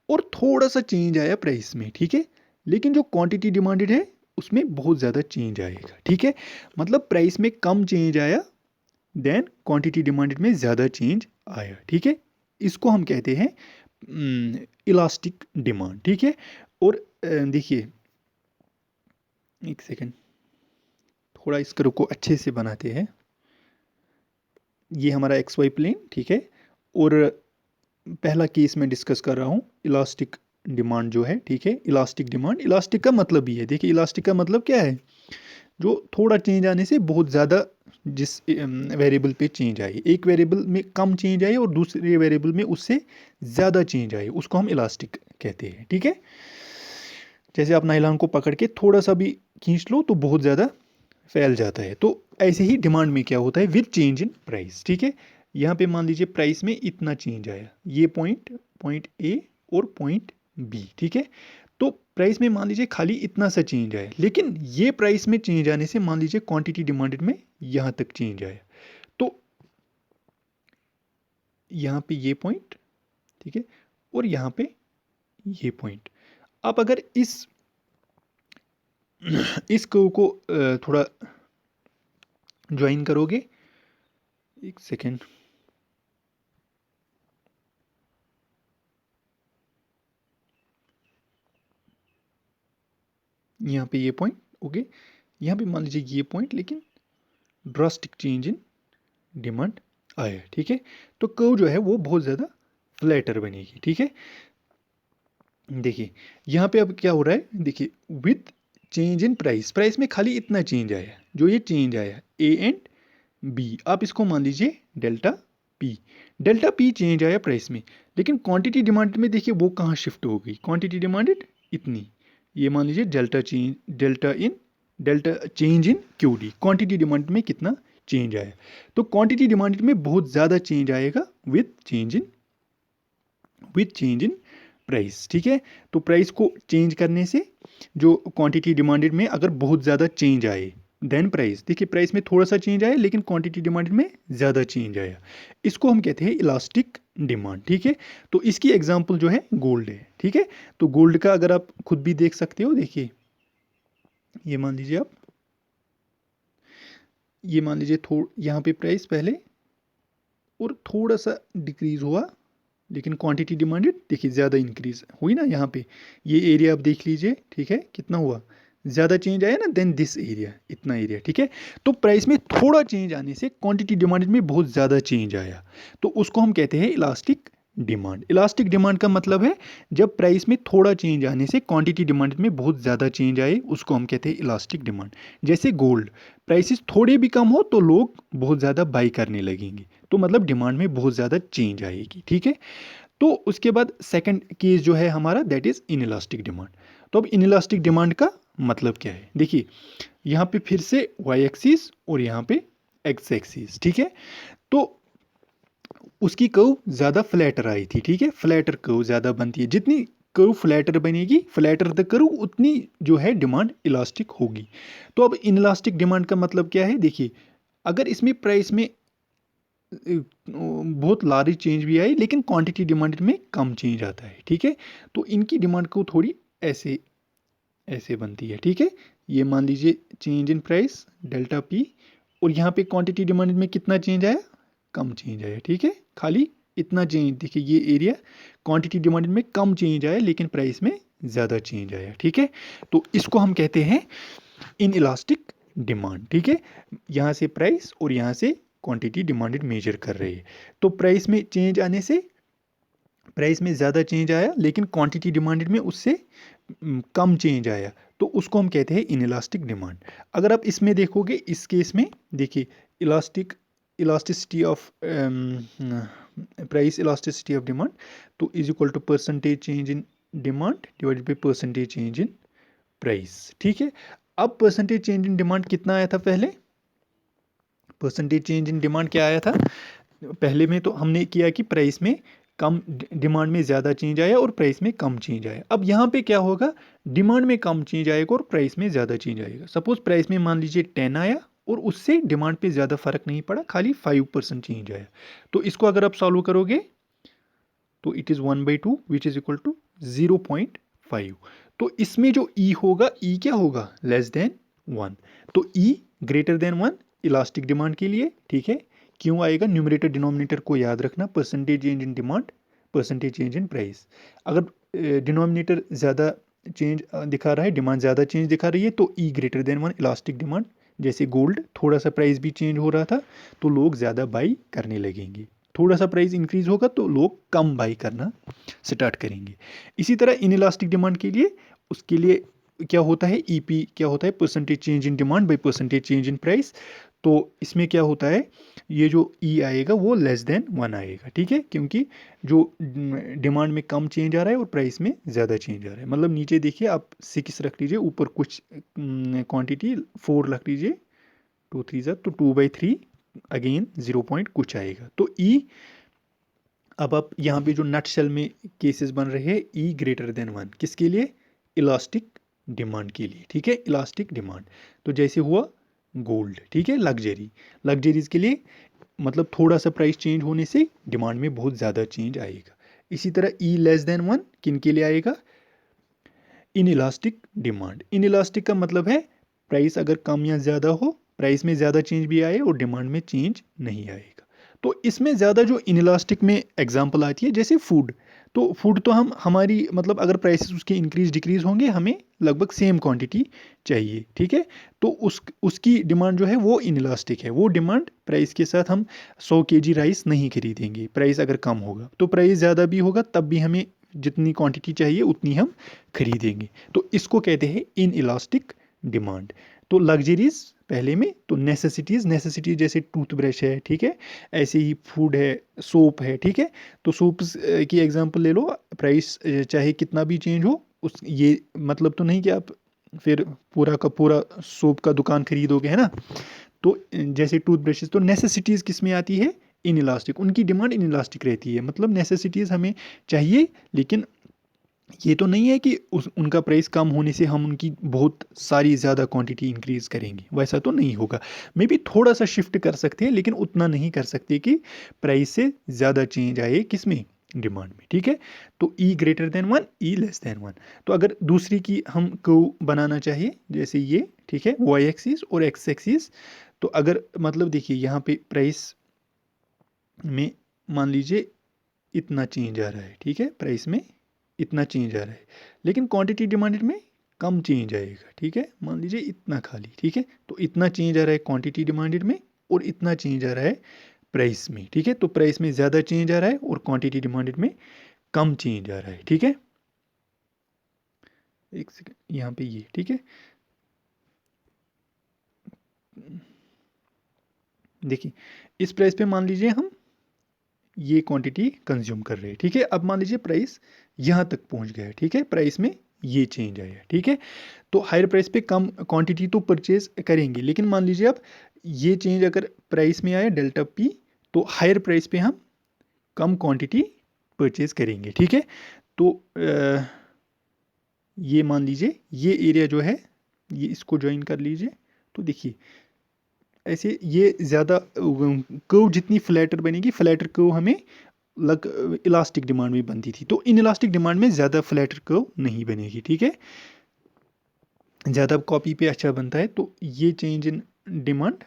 और थोड़ा सा चेंज आया प्राइस में, ठीक है, लेकिन जो क्वांटिटी डिमांडेड है उसमें बहुत ज़्यादा चेंज आएगा, ठीक है। मतलब प्राइस में कम चेंज आया देन क्वांटिटी डिमांडेड में ज़्यादा चेंज आया, ठीक है। इसको हम कहते हैं इलास्टिक डिमांड, ठीक है। और देखिए एक सेकेंड, थोड़ा इस कर्व को अच्छे से बनाते हैं। ये हमारा एक्स वाई प्लेन, ठीक है, और पहला केस मैं डिस्कस कर रहा हूँ इलास्टिक डिमांड जो है, ठीक है। इलास्टिक डिमांड, इलास्टिक का मतलब ही है, देखिए इलास्टिक का मतलब क्या है, जो थोड़ा चेंज आने से बहुत ज़्यादा जिस वेरिएबल पे चेंज आए, एक वेरिएबल में कम चेंज आए और दूसरे वेरिएबल में उससे ज़्यादा चेंज आए, उसको हम इलास्टिक कहते हैं, ठीक है। जैसे आप नायलॉन को पकड़ के थोड़ा सा भी खींच लो तो बहुत ज़्यादा फैल जाता है, तो ऐसे ही डिमांड में क्या होता है, विद चेंज इन प्राइस, ठीक है। यहाँ पे मान लीजिए प्राइस में इतना चेंज आया, ये पॉइंट ए और पॉइंट बी, ठीक है। तो प्राइस में मान लीजिए खाली इतना सा चेंज आया, लेकिन ये प्राइस में चेंज आने से मान लीजिए क्वांटिटी डिमांडेड में यहाँ तक चेंज आया, तो यहाँ पे ये पॉइंट, ठीक है, और यहाँ पे ये पॉइंट। आप अगर इस कर्व को थोड़ा ज्वाइन करोगे, एक सेकेंड, यहाँ पे ये पॉइंट, ओके, यहाँ पे मान लीजिए ये पॉइंट, लेकिन ड्रास्टिक चेंज इन डिमांड आया, ठीक है। तो कर्व जो है वो बहुत ज़्यादा फ्लैटर बनेगी, ठीक है। देखिए यहाँ पे अब क्या हो रहा है, देखिए with change in price, price में खाली इतना चेंज आया, जो ये चेंज आया ए एंड बी, आप इसको मान लीजिए delta P. Delta P change आया प्राइस में, लेकिन क्वांटिटी डिमांड में देखिए वो कहाँ शिफ्ट हो गई, क्वांटिटी डिमांडेड इतनी, ये मान लीजिए delta change in Q D, quantity demand में कितना चेंज आया। तो क्वांटिटी डिमांडेड में बहुत ज़्यादा चेंज आएगा विथ चेंज इन प्राइस, ठीक है। तो प्राइस को चेंज करने से जो क्वांटिटी डिमांडेड में अगर बहुत ज़्यादा चेंज आए देन प्राइस, देखिए प्राइस में थोड़ा सा चेंज आया लेकिन क्वांटिटी डिमांडेड में ज़्यादा चेंज आया, इसको हम कहते हैं इलास्टिक डिमांड, ठीक है। तो इसकी एग्जांपल जो है गोल्ड है, ठीक है। तो गोल्ड का अगर आप खुद भी देख सकते हो, देखिए ये मान लीजिए आप, ये मान लीजिए यहाँ पे प्राइस पहले और थोड़ा सा डिक्रीज हुआ, लेकिन क्वांटिटी डिमांडेड देखिए ज़्यादा इंक्रीज हुई ना, यहाँ पे ये एरिया आप देख लीजिए, ठीक है, कितना हुआ, ज़्यादा चेंज आया ना देन दिस एरिया, इतना एरिया, ठीक है। तो प्राइस में थोड़ा चेंज आने से क्वांटिटी डिमांडेड में बहुत ज़्यादा चेंज आया, तो उसको हम कहते हैं इलास्टिक डिमांड। इलास्टिक डिमांड का मतलब है जब प्राइस में थोड़ा चेंज आने से क्वांटिटी डिमांड में बहुत ज़्यादा चेंज आए, उसको हम कहते हैं इलास्टिक डिमांड। जैसे गोल्ड प्राइसेस थोड़े भी कम हो तो लोग बहुत ज़्यादा बाई करने लगेंगे, तो मतलब डिमांड में बहुत ज़्यादा चेंज आएगी, ठीक है। तो उसके बाद सेकंड केस जो है हमारा, दैट इज़ इनइलास्टिक डिमांड। तो अब इनइलास्टिक डिमांड का मतलब क्या है, देखिए यहाँ पे फिर से वाई एक्सिस और यहाँ पे एक्स एक्सिस, ठीक है। तो उसकी कर्व ज़्यादा फ्लैटर आई थी, ठीक है, फ्लैटर कर्व ज़्यादा बनती है, जितनी कर्व फ्लैटर बनेगी, फ्लैटर द कर्व, उतनी जो है डिमांड इलास्टिक होगी। तो अब इनइलास्टिक डिमांड का मतलब क्या है, देखिए अगर इसमें प्राइस में बहुत लार्ज चेंज भी आई लेकिन क्वांटिटी डिमांड में कम चेंज आता है, ठीक है। तो इनकी डिमांड को थोड़ी ऐसे ऐसे बनती है, ठीक है। ये मान लीजिए change in price delta P, और यहाँ पे क्वांटिटी डिमांड में कितना चेंज आया, कम चेंज आया, ठीक है, खाली इतना चेंज, देखिए ये एरिया क्वांटिटी डिमांड में कम चेंज आया लेकिन प्राइस में ज़्यादा चेंज आया, ठीक है। तो इसको हम कहते हैं इन इलास्टिक डिमांड, ठीक है। यहाँ से प्राइस और यहाँ से क्वांटिटी डिमांडेड मेजर कर रहे हैं, तो प्राइस में चेंज आने से प्राइस में ज़्यादा चेंज आया लेकिन क्वांटिटी डिमांडेड में उससे कम चेंज आया, तो उसको हम कहते हैं इनइलास्टिक डिमांड। अगर आप इसमें देखोगे, इस केस में देखिए, elasticity of price elasticity of demand तो is equal to percentage change in demand divided by percentage change in price. ठीक है, अब परसेंटेज चेंज इन डिमांड कितना आया था पहले? परसेंटेज चेंज इन डिमांड क्या आया था पहले में? तो हमने किया कि प्राइस में कम, डिमांड में ज़्यादा चेंज आया और प्राइस में कम चेंज आया। अब यहाँ पे क्या होगा, डिमांड में कम चेंज आएगा और प्राइस में ज़्यादा चेंज आएगा। सपोज प्राइस में मान लीजिए 10 आया और उससे डिमांड पे ज़्यादा फर्क नहीं पड़ा, खाली 5% चेंज आया। तो इसको अगर आप सॉल्व करोगे तो it is 1/2 which is equal to 0.5। तो इसमें जो ई होगा, ई क्या होगा? Less than 1। तो E greater than 1 elastic demand के लिए। ठीक है, क्यों आएगा? न्यूमरेटर डिनोमिनेटर को याद रखना, percentage change in demand, percentage change in price. अगर डिनोमिनेटर ज़्यादा चेंज दिखा रहा है, डिमांड ज़्यादा चेंज दिखा रही है, तो E greater than 1 elastic demand. जैसे गोल्ड, थोड़ा सा प्राइस भी चेंज हो रहा था तो लोग ज़्यादा बाई करने लगेंगे, थोड़ा सा प्राइस इंक्रीज होगा तो लोग कम बाई करना स्टार्ट करेंगे। इसी तरह इनइलास्टिक डिमांड के लिए, उसके लिए क्या होता है, ईपी क्या होता है? Percentage change in demand by percentage change in price. तो इसमें क्या होता है, ये जो ई आएगा वो लेस देन 1 आएगा। ठीक है, क्योंकि जो डिमांड में कम चेंज आ रहा है और प्राइस में ज़्यादा चेंज आ रहा है। मतलब नीचे देखिए, आप 6 रख लीजिए, ऊपर कुछ क्वांटिटी 4 रख लीजिए, 2 3 तो 2/3 अगेन 0 पॉइंट कुछ आएगा। तो ई, अब आप यहाँ पे जो नट शेल में केसेस बन रहे हैं, ई ग्रेटर देन 1 किसके लिए? इलास्टिक डिमांड के लिए। ठीक है, इलास्टिक डिमांड। तो जैसे हुआ गोल्ड, ठीक है, लग्जरीज के लिए, मतलब थोड़ा सा प्राइस चेंज होने से डिमांड में बहुत ज़्यादा चेंज आएगा। इसी तरह ई लेस देन 1 किन के लिए आएगा? In elastic demand. In elastic का मतलब है प्राइस अगर कम या ज़्यादा हो, प्राइस में ज़्यादा चेंज भी आए और डिमांड में चेंज नहीं आएगा। तो इसमें ज़्यादा जो इनइलास्टिक में एग्जांपल आती है, जैसे फूड। तो फूड तो हम हमारी, मतलब अगर प्राइसेस उसके इंक्रीज डिक्रीज होंगे, हमें लगभग सेम क्वांटिटी चाहिए। ठीक है, तो उसकी डिमांड जो है वो इनइलास्टिक है। वो डिमांड, प्राइस के साथ हम 100 kg राइस नहीं खरीदेंगे, प्राइस अगर कम होगा। तो प्राइस ज़्यादा भी होगा तब भी हमें जितनी क्वांटिटी चाहिए उतनी हम खरीदेंगे। तो इसको कहते हैं इन इलास्टिक डिमांड। तो लग्जरीज पहले में, तो नेसेसिटीज़ जैसे टूथब्रश है, ठीक है, ऐसे ही फूड है, सोप है। ठीक है, तो सोप्स की एग्जांपल ले लो, प्राइस चाहे कितना भी चेंज हो, उस ये मतलब तो नहीं कि आप फिर पूरा का पूरा सोप का दुकान खरीदोगे, है ना। तो जैसे टूथब्रशेस, तो नेसेसिटीज़ किस में आती है? In elastic. उनकी डिमांड इन इलास्टिक रहती है, मतलब नेसेसिटीज़ हमें चाहिए, लेकिन ये तो नहीं है कि उनका प्राइस कम होने से हम उनकी बहुत सारी ज़्यादा क्वांटिटी इंक्रीज़ करेंगे, वैसा तो नहीं होगा। मे बी थोड़ा सा शिफ्ट कर सकते हैं, लेकिन उतना नहीं कर सकते कि प्राइस से ज़्यादा चेंज आए किसमें? डिमांड में। ठीक है, तो ई ग्रेटर देन 1, ई लेस देन 1। तो अगर दूसरी की हम कर्व बनाना चाहिए, जैसे ये, ठीक है, वाई एक्सिस और एक्स एक्सिस। तो अगर मतलब देखिए, यहाँ पे प्राइस में मान लीजिए इतना चेंज आ रहा है, ठीक है, प्राइस में इतना चेंज आ रहा है, लेकिन क्वांटिटी डिमांडेड में कम चेंज आएगा। ठीक है, मान लीजिए इतना खाली। ठीक है, तो इतना चेंज आ रहा है क्वांटिटी डिमांडेड में और इतना चेंज आ रहा है प्राइस में। ठीक है, तो प्राइस में ज़्यादा चेंज आ रहा है और क्वांटिटी डिमांडेड में कम चेंज आ रहा है। ठीक है, एक सेकेंड, यहाँ पे ये, ठीक है, देखिए इस प्राइस पे मान लीजिए हम ये क्वांटिटी कंज्यूम कर रहे हैं। ठीक है, अब मान लीजिए प्राइस यहाँ तक पहुँच गया है। ठीक है, प्राइस में ये चेंज आया है। ठीक है, तो हायर प्राइस पे कम क्वांटिटी तो परचेज करेंगे, लेकिन मान लीजिए अब ये चेंज अगर प्राइस में आया डेल्टा पी, तो हायर प्राइस पे हम कम क्वांटिटी परचेज करेंगे। ठीक है, तो ये मान लीजिए ये एरिया जो है, ये इसको ज्वाइन कर लीजिए। तो देखिए ऐसे ये ज़्यादा कर्व जितनी फ्लैटर बनेगी, फ्लैटर कर्व हमें इलास्टिक डिमांड में बनती थी, तो इन इलास्टिक डिमांड में ज़्यादा फ्लैटर कर्व नहीं बनेगी। ठीक है, ज़्यादा कॉपी पे अच्छा बनता है। तो ये चेंज इन डिमांड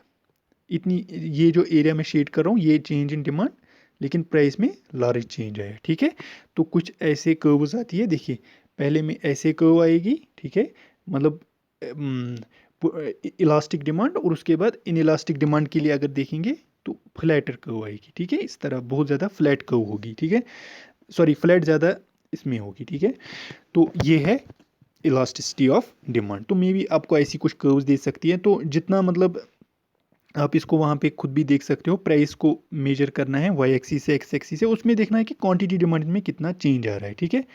इतनी, ये जो एरिया में शेड कर रहा हूँ, ये चेंज इन डिमांड, लेकिन प्राइस में लार्ज चेंज आया। ठीक है, तो कुछ ऐसे कर्व्स आती है, देखिए पहले में ऐसे कर्व आएगी। ठीक है, मतलब इलास्टिक डिमांड, और उसके बाद इन इलास्टिक डिमांड के लिए अगर देखेंगे तो फ्लैटर कर्व आएगी। ठीक है, इस तरह बहुत ज़्यादा फ्लैट कर्व होगी। ठीक है, सॉरी फ्लैट ज़्यादा इसमें होगी, ठीक है। तो ये है इलास्टिसिटी ऑफ डिमांड। तो मे बी आपको ऐसी कुछ कर्व्स दे सकती है, तो जितना मतलब आप इसको वहाँ पे खुद भी देख सकते हो, प्राइस को मेजर करना है वाई एक्सिस से एक्स एक्सिस से, उसमें देखना है कि क्वांटिटी डिमांड में कितना चेंज आ रहा है, ठीक है।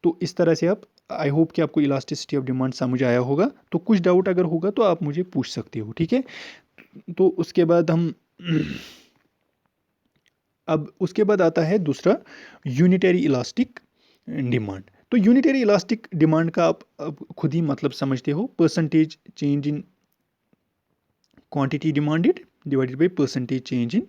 तो इस तरह से आप, आई होप कि आपको इलास्टिसिटी ऑफ डिमांड समझ आया होगा। तो कुछ डाउट अगर होगा तो आप मुझे पूछ सकते हो, ठीक है। तो उसके बाद हम अब उसके बाद आता है दूसरा, यूनिटरी इलास्टिक डिमांड। तो यूनिटरी इलास्टिक डिमांड का आप अब खुद ही मतलब समझते हो, percentage change in quantity demanded divided by percentage change in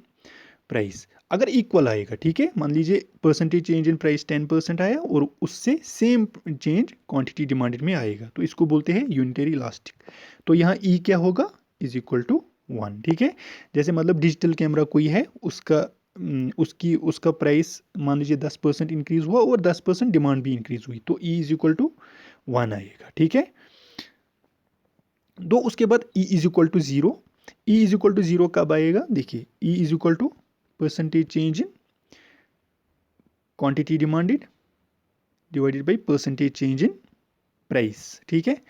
price. अगर इक्वल आएगा, ठीक है, मान लीजिए परसेंटेज चेंज इन प्राइस 10% आया और उससे सेम चेंज क्वांटिटी डिमांडेड में आएगा, तो इसको बोलते हैं यूनिटरी इलास्टिक। तो यहाँ ई क्या होगा, इज इक्वल टू 1, ठीक है। जैसे मतलब डिजिटल कैमरा कोई है, उसका प्राइस मान लीजिए 10% इंक्रीज हुआ और 10% डिमांड भी इंक्रीज हुई, तो ई इज इक्वल टू 1 आएगा, ठीक है। तो उसके बाद E is equal to 0। E is equal to 0 कब आएगा, देखिए E is equal to percentage change in quantity demanded divided by percentage change in price, ठीक है।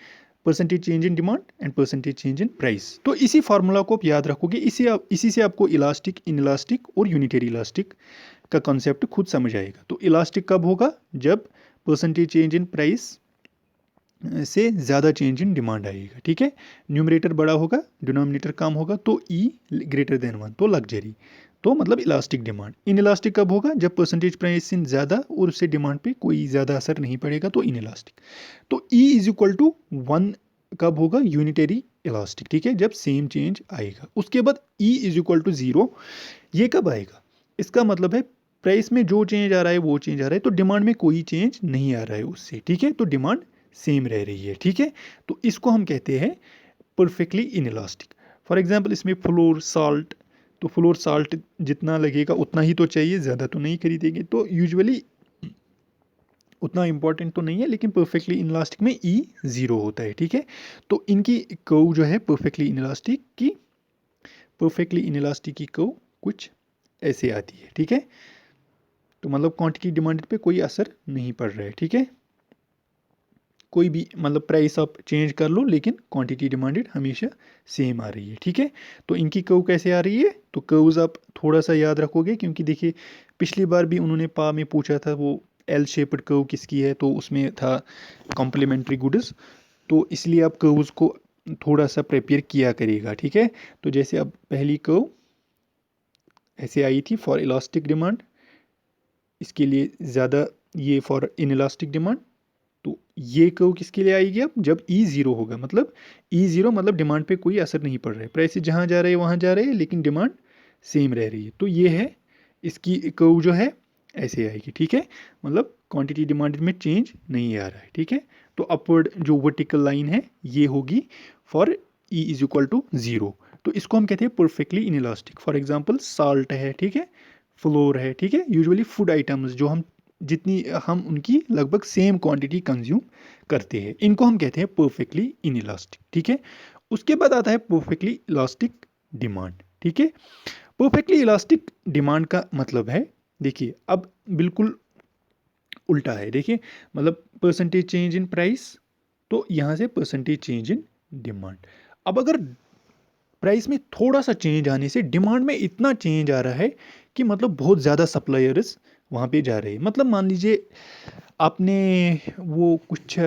Percentage change in demand and percentage change in price. तो इसी formula को आप याद रखोगे, इसी से आपको इलास्टिक, इनइलास्टिक और यूनिटरी इलास्टिक का कॉन्सेप्ट खुद समझ आएगा। तो इलास्टिक कब होगा, जब परसेंटेज चेंज इन प्राइस से ज़्यादा चेंज इन डिमांड आएगा, ठीक है। न्यूमरेटर बड़ा होगा, डिनोमिनेटर कम होगा, तो ई ग्रेटर देन 1, तो लग्जरी, तो मतलब इलास्टिक डिमांड। इन इलास्टिक कब होगा, जब परसेंटेज प्राइस इन ज़्यादा और उससे डिमांड पे कोई ज़्यादा असर नहीं पड़ेगा, तो इन इलास्टिक। तो ई इज इक्वल टू 1 कब होगा, यूनिटरी इलास्टिक, ठीक है, जब सेम चेंज आएगा। उसके बाद ई इज इक्वल टू 0, ये कब आएगा, इसका मतलब है प्राइस में जो चेंज आ रहा है वो चेंज आ रहा है, तो डिमांड में कोई चेंज नहीं आ रहा है उससे, ठीक है, तो डिमांड सेम रह रही है, ठीक है। तो इसको हम कहते हैं परफेक्टली इनइलास्टिक। फॉर एग्जांपल इसमें फ्लोर साल्ट, तो फ्लोर साल्ट जितना लगेगा उतना ही तो चाहिए, ज़्यादा तो नहीं खरीदेंगे, तो यूजुअली उतना इंपॉर्टेंट तो नहीं है, लेकिन परफेक्टली इनइलास्टिक में ई 0 होता है, ठीक है। तो इनकी कर्व जो है परफेक्टली इनइलास्टिक की कर्व कुछ ऐसे आती है, ठीक है। तो मतलब क्वांटिटी डिमांडेड पे कोई असर नहीं पड़ रहा है, ठीक है। कोई भी मतलब प्राइस आप चेंज कर लो, लेकिन क्वांटिटी डिमांडेड हमेशा सेम आ रही है, ठीक है। तो इनकी कर्व कैसे आ रही है, तो कर्व्स आप थोड़ा सा याद रखोगे, क्योंकि देखिए पिछली बार भी उन्होंने पा में पूछा था, वो एल शेप्ड कर्व किसकी है, तो उसमें था कॉम्प्लीमेंट्री गुड्स, तो इसलिए आप कर्व्स को थोड़ा सा प्रिपेयर किया करेगा, ठीक है। तो जैसे अब पहली कर्व ऐसे आई थी फॉर इलास्टिक डिमांड, इसके लिए ज़्यादा ये फॉर इनइलास्टिक डिमांड, तो ये कर्व किसके लिए आएगी, अब जब ई 0 होगा, मतलब ई 0 मतलब डिमांड पे कोई असर नहीं पड़ रहा है, प्राइस जहाँ जा रहे हैं वहाँ जा रहे हैं, लेकिन डिमांड सेम रह रही है, तो ये है इसकी कर्व जो है ऐसे आएगी, ठीक है। मतलब क्वांटिटी डिमांड में चेंज नहीं आ रहा है, ठीक है। तो अपवर्ड जो वर्टिकल लाइन है ये होगी for E is equal to 0, तो इसको हम कहते हैं perfectly inelastic. For example salt है, ठीक है, फ्लोर है, ठीक है, यूजुअली फूड आइटम्स जो हम उनकी लगभग सेम क्वांटिटी कंज्यूम करते हैं, इनको हम कहते हैं परफेक्टली इनइलास्टिक, ठीक है। उसके बाद आता है परफेक्टली इलास्टिक डिमांड, ठीक है। परफेक्टली इलास्टिक डिमांड का मतलब है, देखिए अब बिल्कुल उल्टा है, देखिए मतलब परसेंटेज चेंज इन प्राइस, तो यहाँ से परसेंटेज चेंज इन डिमांड। अब अगर प्राइस में थोड़ा सा चेंज आने से डिमांड में इतना चेंज आ रहा है कि मतलब बहुत ज़्यादा सप्लायर्स वहाँ पे जा रहे हैं, मतलब मान लीजिए आपने वो कुछ,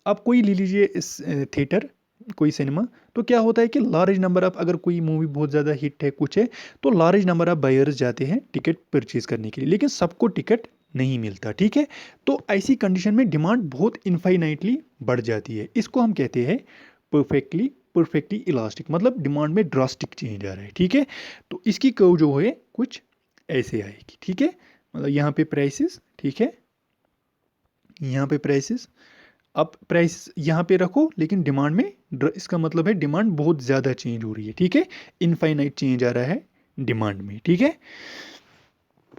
आप कोई ले लीजिए इस थिएटर, कोई सिनेमा, तो क्या होता है कि लार्ज नंबर ऑफ, अगर कोई मूवी बहुत ज़्यादा हिट है कुछ है, तो लार्ज नंबर ऑफ बायर्स जाते हैं टिकट परचेज करने के लिए, लेकिन सबको टिकट नहीं मिलता, ठीक है। तो ऐसी कंडीशन में डिमांड बहुत इनफाइनाइटली बढ़ जाती है, इसको हम कहते हैं परफेक्टली इलास्टिक, मतलब डिमांड में ड्रास्टिक चेंज आ रहा है, ठीक है। तो इसकी कर्व जो है कुछ ऐसे आएगी, ठीक है, मतलब यहाँ पे प्राइसेस, ठीक है, यहाँ पे प्राइसेस, अब प्राइस यहाँ पे रखो, लेकिन डिमांड में इसका मतलब है डिमांड बहुत ज़्यादा चेंज हो रही है, ठीक है, इनफाइनाइट चेंज आ रहा है डिमांड में, ठीक है।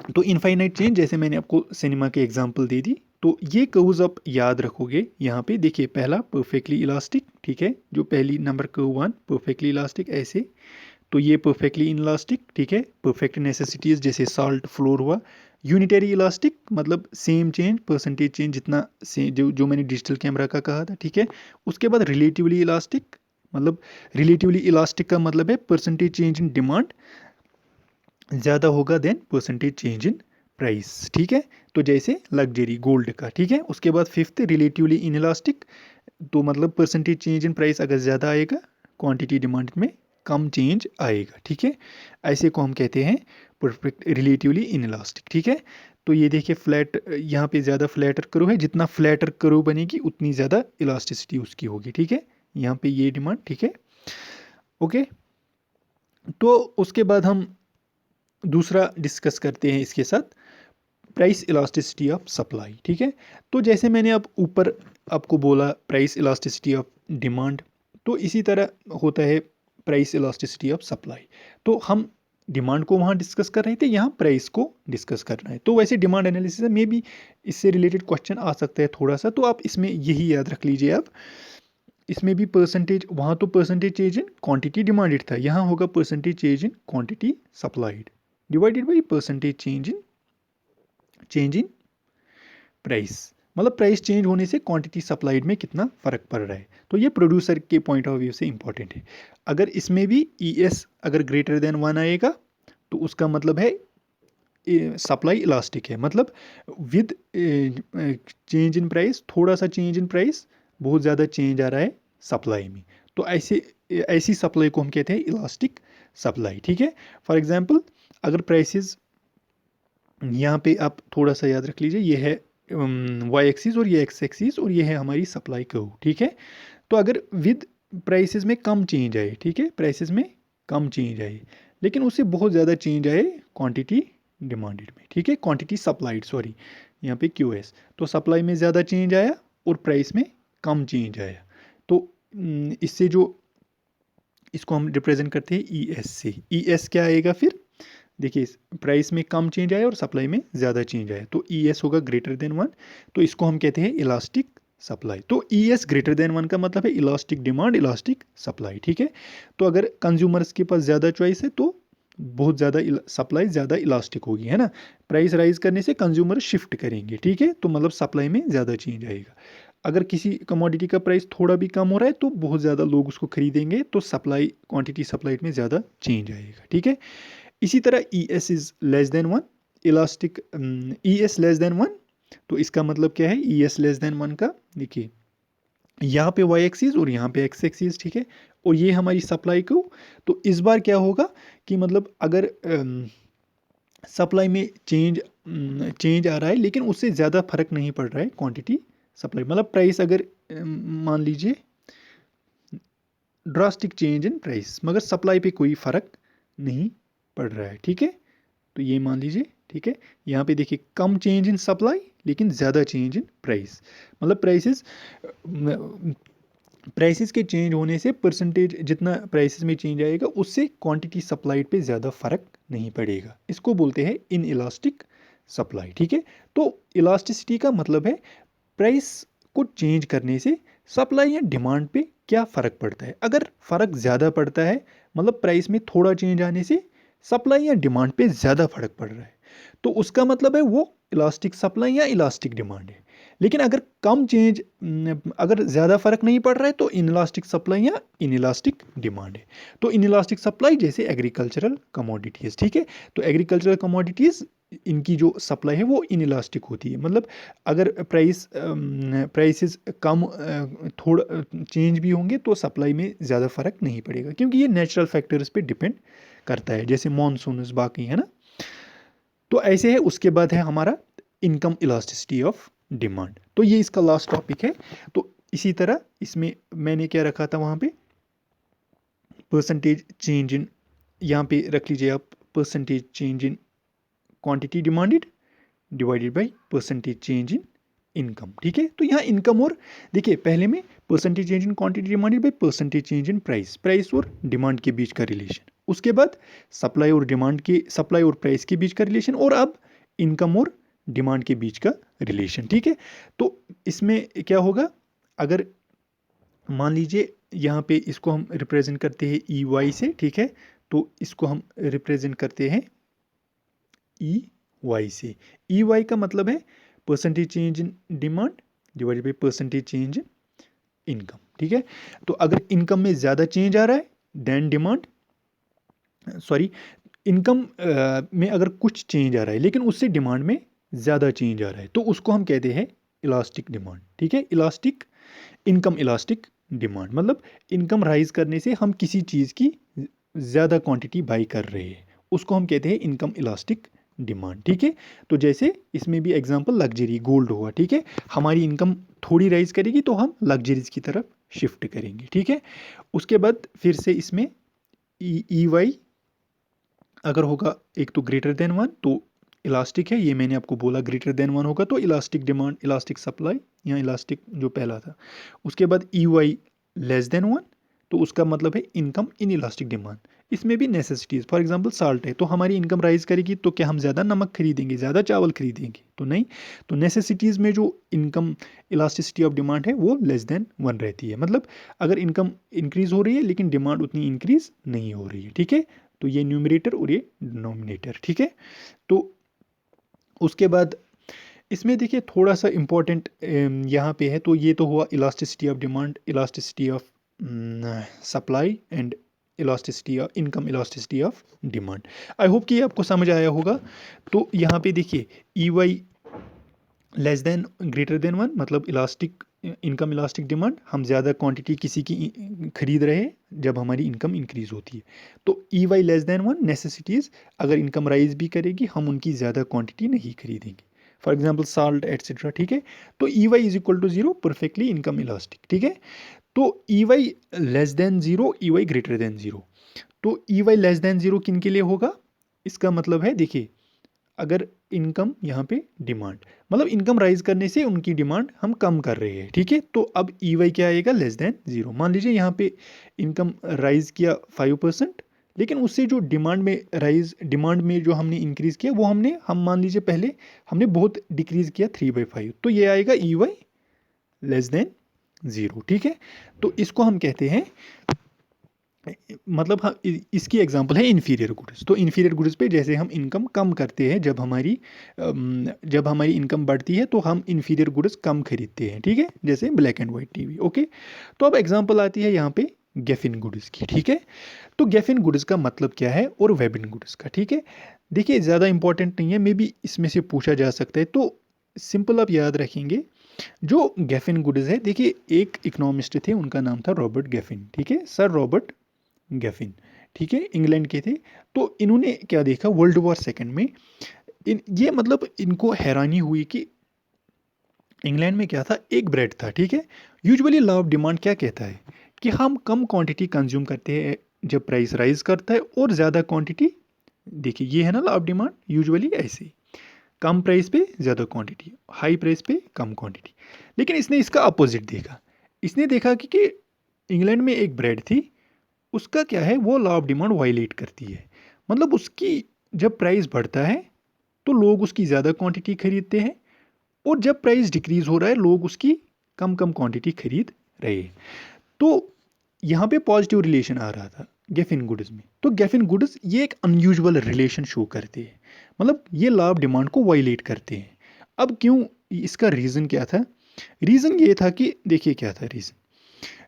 तो इनफाइनाइट चेंज, जैसे मैंने आपको सिनेमा के एग्जांपल दे दी, तो ये कर्व्स आप याद रखोगे। यहाँ पे देखिए पहला परफेक्टली इलास्टिक, ठीक है, जो पहली नंबर कर्व 1 परफेक्टली इलास्टिक ऐसे, तो ये परफेक्टली इनइलास्टिक, ठीक है, परफेक्ट नेसेसिटीज़ जैसे साल्ट फ्लोर हुआ, यूनिटरी इलास्टिक मतलब सेम चेंज, परसेंटेज चेंज जितना से जो मैंने डिजिटल कैमरा का कहा था, ठीक है। उसके बाद रिलेटिवली इलास्टिक, मतलब रिलेटिवली इलास्टिक का मतलब है परसेंटेज चेंज इन डिमांड ज़्यादा होगा than percentage change in price, ठीक है। तो जैसे लग्जरी गोल्ड का, ठीक है। उसके बाद फिफ्थ रिलेटिवली इनइलास्टिक, तो मतलब परसेंटेज चेंज इन प्राइस अगर ज़्यादा आएगा, क्वांटिटी डिमांड में कम चेंज आएगा, ठीक है। ऐसे को हम कहते हैं परफेक्ट रिलेटिवली इनइलास्टिक, ठीक है। तो ये देखिए फ्लैट, यहाँ पे ज़्यादा फ्लैटर करो है, जितना फ्लैटर करो बनेगी उतनी ज़्यादा इलास्टिसिटी उसकी होगी, ठीक है। यहाँ पे ये डिमांड, ठीक है, ओके। तो उसके बाद हम दूसरा डिस्कस करते हैं इसके साथ, प्राइस इलास्टिसिटी ऑफ सप्लाई, ठीक है। तो जैसे मैंने अब ऊपर आपको बोला प्राइस इलास्टिसिटी ऑफ डिमांड, तो इसी तरह होता है प्राइस इलास्टिसिटी ऑफ सप्लाई। तो हम डिमांड को वहाँ डिस्कस कर रहे थे, यहाँ प्राइस को डिस्कस करना है। तो वैसे डिमांड एनालिसिस में भी इससे रिलेटेड क्वेश्चन आ सकता है थोड़ा सा, तो आप इसमें यही याद रख लीजिए। आप इसमें भी परसेंटेज, वहाँ तो percentage change in quantity demanded था, यहाँ होगा percentage change in quantity supplied divided by percentage change in price, मतलब प्राइस चेंज होने से क्वांटिटी सप्लाइड में कितना फ़र्क पड़ रहा है। तो ये प्रोड्यूसर के पॉइंट ऑफ व्यू से इंपॉर्टेंट है। अगर इसमें भी ई एस अगर ग्रेटर देन 1 आएगा तो उसका मतलब है सप्लाई इलास्टिक है, मतलब विद चेंज इन प्राइस, थोड़ा सा चेंज इन प्राइस, बहुत ज़्यादा चेंज आ रहा है सप्लाई में, तो ऐसी सप्लाई को हम कहते हैं इलास्टिक सप्लाई, ठीक है। फॉर एग्जांपल अगर प्राइसेस, यहाँ पे आप थोड़ा सा याद रख लीजिए, ये है वाई एक्सिस और ये एक्स एक्सिस और ये है हमारी सप्लाई कर्व, ठीक है। तो अगर विद प्राइसेस में कम चेंज आए, ठीक है, प्राइसेस में कम चेंज आए, लेकिन उससे बहुत ज़्यादा चेंज आए क्वांटिटी डिमांडेड में, ठीक है, क्वांटिटी सप्लाइड, सॉरी, यहाँ पे क्यू एस, तो सप्लाई में ज़्यादा चेंज आया और प्राइस में कम चेंज आया, तो इससे जो इसको हम रिप्रेजेंट करते हैं ई एस से। ई एस क्या आएगा फिर, देखिए प्राइस में कम चेंज आया और सप्लाई में ज़्यादा चेंज आया, तो ई एस होगा ग्रेटर देन 1, तो इसको हम कहते हैं इलास्टिक सप्लाई। तो ई एस ग्रेटर देन 1 का मतलब है इलास्टिक डिमांड इलास्टिक सप्लाई, ठीक है। तो अगर कंज्यूमर्स के पास ज़्यादा चॉइस है तो बहुत ज़्यादा सप्लाई ज़्यादा इलास्टिक होगी, है ना। प्राइस राइज करने से कंज्यूमर शिफ्ट करेंगे, ठीक है, तो मतलब सप्लाई में ज़्यादा चेंज आएगा। अगर किसी कमोडिटी का प्राइस थोड़ा भी कम हो रहा है तो बहुत ज़्यादा लोग उसको खरीदेंगे, तो सप्लाई क्वांटिटी सप्लाई में ज़्यादा चेंज आएगा, ठीक है। इसी तरह E S is less than 1, elastic E S less than 1, तो इसका मतलब क्या है, ई एस लेस देन 1 का, देखिए यहाँ पे वाई एक्सिस और यहाँ पे एक्स एक्सिस, ठीक है, और ये हमारी सप्लाई को, तो इस बार क्या होगा कि मतलब अगर सप्लाई में चेंज आ रहा है लेकिन उससे ज़्यादा फर्क नहीं पड़ रहा है क्वांटिटी सप्लाई, मतलब प्राइस अगर मान लीजिए ड्रास्टिक चेंज इन प्राइस, मगर सप्लाई पे कोई फ़र्क नहीं पड़ रहा है, ठीक है। तो ये मान लीजिए, ठीक है। यहाँ पे देखिए कम चेंज इन सप्लाई लेकिन ज़्यादा चेंज इन प्राइस, मतलब प्राइसेस के चेंज होने से परसेंटेज जितना प्राइसेस में चेंज आएगा उससे क्वांटिटी सप्लाइड पे ज़्यादा फर्क नहीं पड़ेगा, इसको बोलते हैं इन इलास्टिक सप्लाई, ठीक है। तो इलास्टिसिटी का मतलब है प्राइस को चेंज करने से सप्लाई या डिमांड पे क्या फ़र्क पड़ता है। अगर फ़र्क ज़्यादा पड़ता है, मतलब प्राइस में थोड़ा चेंज आने से सप्लाई या डिमांड पे ज़्यादा फर्क पड़ रहा है, तो उसका मतलब है वो इलास्टिक सप्लाई या इलास्टिक डिमांड है। लेकिन अगर कम चेंज, अगर ज़्यादा फर्क नहीं पड़ रहा है तो इनइलास्टिक सप्लाई या इनइलास्टिक डिमांड है। तो इनइलास्टिक सप्लाई जैसे एग्रीकल्चरल कमोडिटीज़, ठीक है। तो एग्रीकल्चरल कमोडिटीज़ इनकी जो सप्लाई है वो इनइलास्टिक होती है, मतलब अगर प्राइसेस कम थोड़ा चेंज भी होंगे तो सप्लाई में ज़्यादा फर्क नहीं पड़ेगा, क्योंकि ये नेचुरल फैक्टर्स पे डिपेंड करता है, जैसे मॉनसून बाकी, है ना। तो ऐसे है, उसके बाद है हमारा इनकम इलास्टिसिटी ऑफ डिमांड, तो ये इसका लास्ट टॉपिक है। तो इसी तरह इसमें मैंने क्या रखा था वहाँ पे, परसेंटेज चेंज इन, यहाँ पे रख लीजिए आप, percentage change in quantity demanded divided by percentage change in income, ठीक है। तो यहाँ इनकम और देखिए पहले में percentage change in quantity demanded by percentage change in price, price और डिमांड के बीच का रिलेशन, उसके बाद सप्लाई और डिमांड के, सप्लाई और प्राइस के बीच का रिलेशन, और अब इनकम और डिमांड के बीच का रिलेशन, ठीक है। तो इसमें क्या होगा, अगर मान लीजिए यहाँ पे इसको हम रिप्रेजेंट करते हैं ई वाई से, ठीक है, तो इसको हम रिप्रेजेंट करते हैं ई वाई से। ई वाई का मतलब है percentage change in demand divided by percentage change in income, ठीक है। तो अगर इनकम में ज़्यादा चेंज आ रहा है देन डिमांड, सॉरी, इनकम में अगर कुछ चेंज आ रहा है लेकिन उससे डिमांड में ज़्यादा चेंज आ रहा है तो उसको हम कहते हैं इलास्टिक डिमांड, ठीक है। इलास्टिक इनकम, इलास्टिक डिमांड मतलब इनकम राइज करने से हम किसी चीज़ की ज़्यादा क्वांटिटी बाई कर रहे हैं, उसको हम कहते हैं इनकम इलास्टिक डिमांड, ठीक है। तो जैसे इसमें भी एग्जांपल लग्जरी गोल्ड हुआ, ठीक है। हमारी इनकम थोड़ी राइज करेगी तो हम लग्जरीज की तरफ शिफ्ट करेंगे, ठीक है। उसके बाद फिर से इसमें ई वाई अगर होगा एक तो ग्रेटर देन वन तो इलास्टिक है, ये मैंने आपको बोला ग्रेटर देन वन होगा तो इलास्टिक डिमांड, इलास्टिक सप्लाई या इलास्टिक जो पहला था। उसके बाद E Y less than one तो उसका मतलब है इनकम इन इलास्टिक डिमांड। इसमें भी नेसेसिटीज़, फॉर एग्जांपल साल्ट है तो हमारी इनकम राइज करेगी तो क्या हम ज़्यादा नमक खरीदेंगे, ज़्यादा चावल खरीदेंगे, तो नहीं। तो नेसेसिटीज़ में जो इनकम इलास्टिसिटी ऑफ डिमांड है वो लेस देन वन रहती है, मतलब अगर इनकम इंक्रीज हो रही है लेकिन डिमांड उतनी इंक्रीज नहीं हो रही है, ठीक है। तो ये न्यूमरेटर और ये डिनोमिनेटर, ठीक है। तो उसके बाद इसमें देखिए थोड़ा सा इम्पोर्टेंट यहाँ पे है, तो ये तो हुआ elasticity of demand, elasticity of supply and elasticity of income, elasticity of demand. I hope कि ये आपको समझ आया होगा। तो यहाँ पे देखिए E Y less than greater than one मतलब इलास्टिक इनकम, इलास्टिक डिमांड, हम ज़्यादा क्वांटिटी किसी की खरीद रहे हैं जब हमारी इनकम इंक्रीज होती है। तो E Y less than one necessities अगर इनकम राइज भी करेगी हम उनकी ज़्यादा क्वांटिटी नहीं खरीदेंगे, फॉर एग्जांपल साल्ट एट्सेट्रा, ठीक है। तो E Y is equal to zero, perfectly income elastic, ठीक है। तो E Y less than zero, E Y greater than zero. तो E Y less than zero किन के लिए होगा, इसका मतलब है देखिए अगर इनकम यहाँ पे डिमांड मतलब इनकम राइज करने से उनकी डिमांड हम कम कर रहे हैं, ठीक है। तो अब ई वाई क्या आएगा, लेस देन जीरो। मान लीजिए यहाँ पे इनकम राइज किया 5% लेकिन उससे जो डिमांड में जो हमने इंक्रीज किया वो हम मान लीजिए पहले हमने बहुत डिक्रीज किया 3/5, तो ये आएगा E Y less than zero, ठीक है। तो इसको हम कहते हैं मतलब हाँ इसकी एग्जांपल है इन्फीरियर गुड्स। तो इन्फीरियर गुड्स पे जैसे हम इनकम कम करते हैं, जब हमारी इनकम बढ़ती है तो हम इन्फीरियर गुड्स कम खरीदते हैं, ठीक है, जैसे black and white TV, okay. तो अब एग्जांपल आती है यहाँ पे गेफिन गुड्स की, ठीक है। तो गेफिन गुड्स का मतलब क्या है और वेबिन गुड्स का, ठीक है। देखिए ज़्यादा इंपॉर्टेंट नहीं है, मे बी इसमें से पूछा जा सकता है, तो सिंपल आप याद रखेंगे। जो गेफिन गुड्स है, देखिए एक इकोनॉमिस्ट थे उनका नाम था रॉबर्ट गेफिन, ठीक है, सर रॉबर्ट गेफिन, ठीक है, इंग्लैंड के थे। तो इन्होंने क्या देखा वर्ल्ड वॉर सेकंड में, ये मतलब इनको हैरानी हुई कि इंग्लैंड में क्या था, एक ब्रेड था, ठीक है। यूजुअली लॉ ऑफ डिमांड क्या कहता है कि हम कम क्वांटिटी कंज्यूम करते हैं जब प्राइस राइज करता है और ज़्यादा क्वांटिटी, देखिए ये है ना लॉ ऑफ डिमांड, यूजुअली ऐसे कम प्राइस पे ज़्यादा क्वांटिटी, हाई प्राइस पे कम क्वांटिटी। लेकिन इसने इसका अपोजिट देखा, इसने देखा कि इंग्लैंड में एक ब्रेड थी, उसका क्या है वो लॉ ऑफ डिमांड वायलेट करती है, मतलब उसकी जब प्राइस बढ़ता है तो लोग उसकी ज़्यादा क्वांटिटी खरीदते हैं और जब प्राइस डिक्रीज हो रहा है लोग उसकी कम कम क्वांटिटी खरीद रहे हैं। तो यहाँ पे पॉजिटिव रिलेशन आ रहा था गेफिन गुड्स में। तो गेफिन गुड्स ये एक अनयूजुअल रिलेशन शो करते हैं, मतलब ये लॉ ऑफ डिमांड को वायलेट करते हैं। अब क्यों, इसका रीज़न क्या था, रीज़न ये था कि देखिए क्या था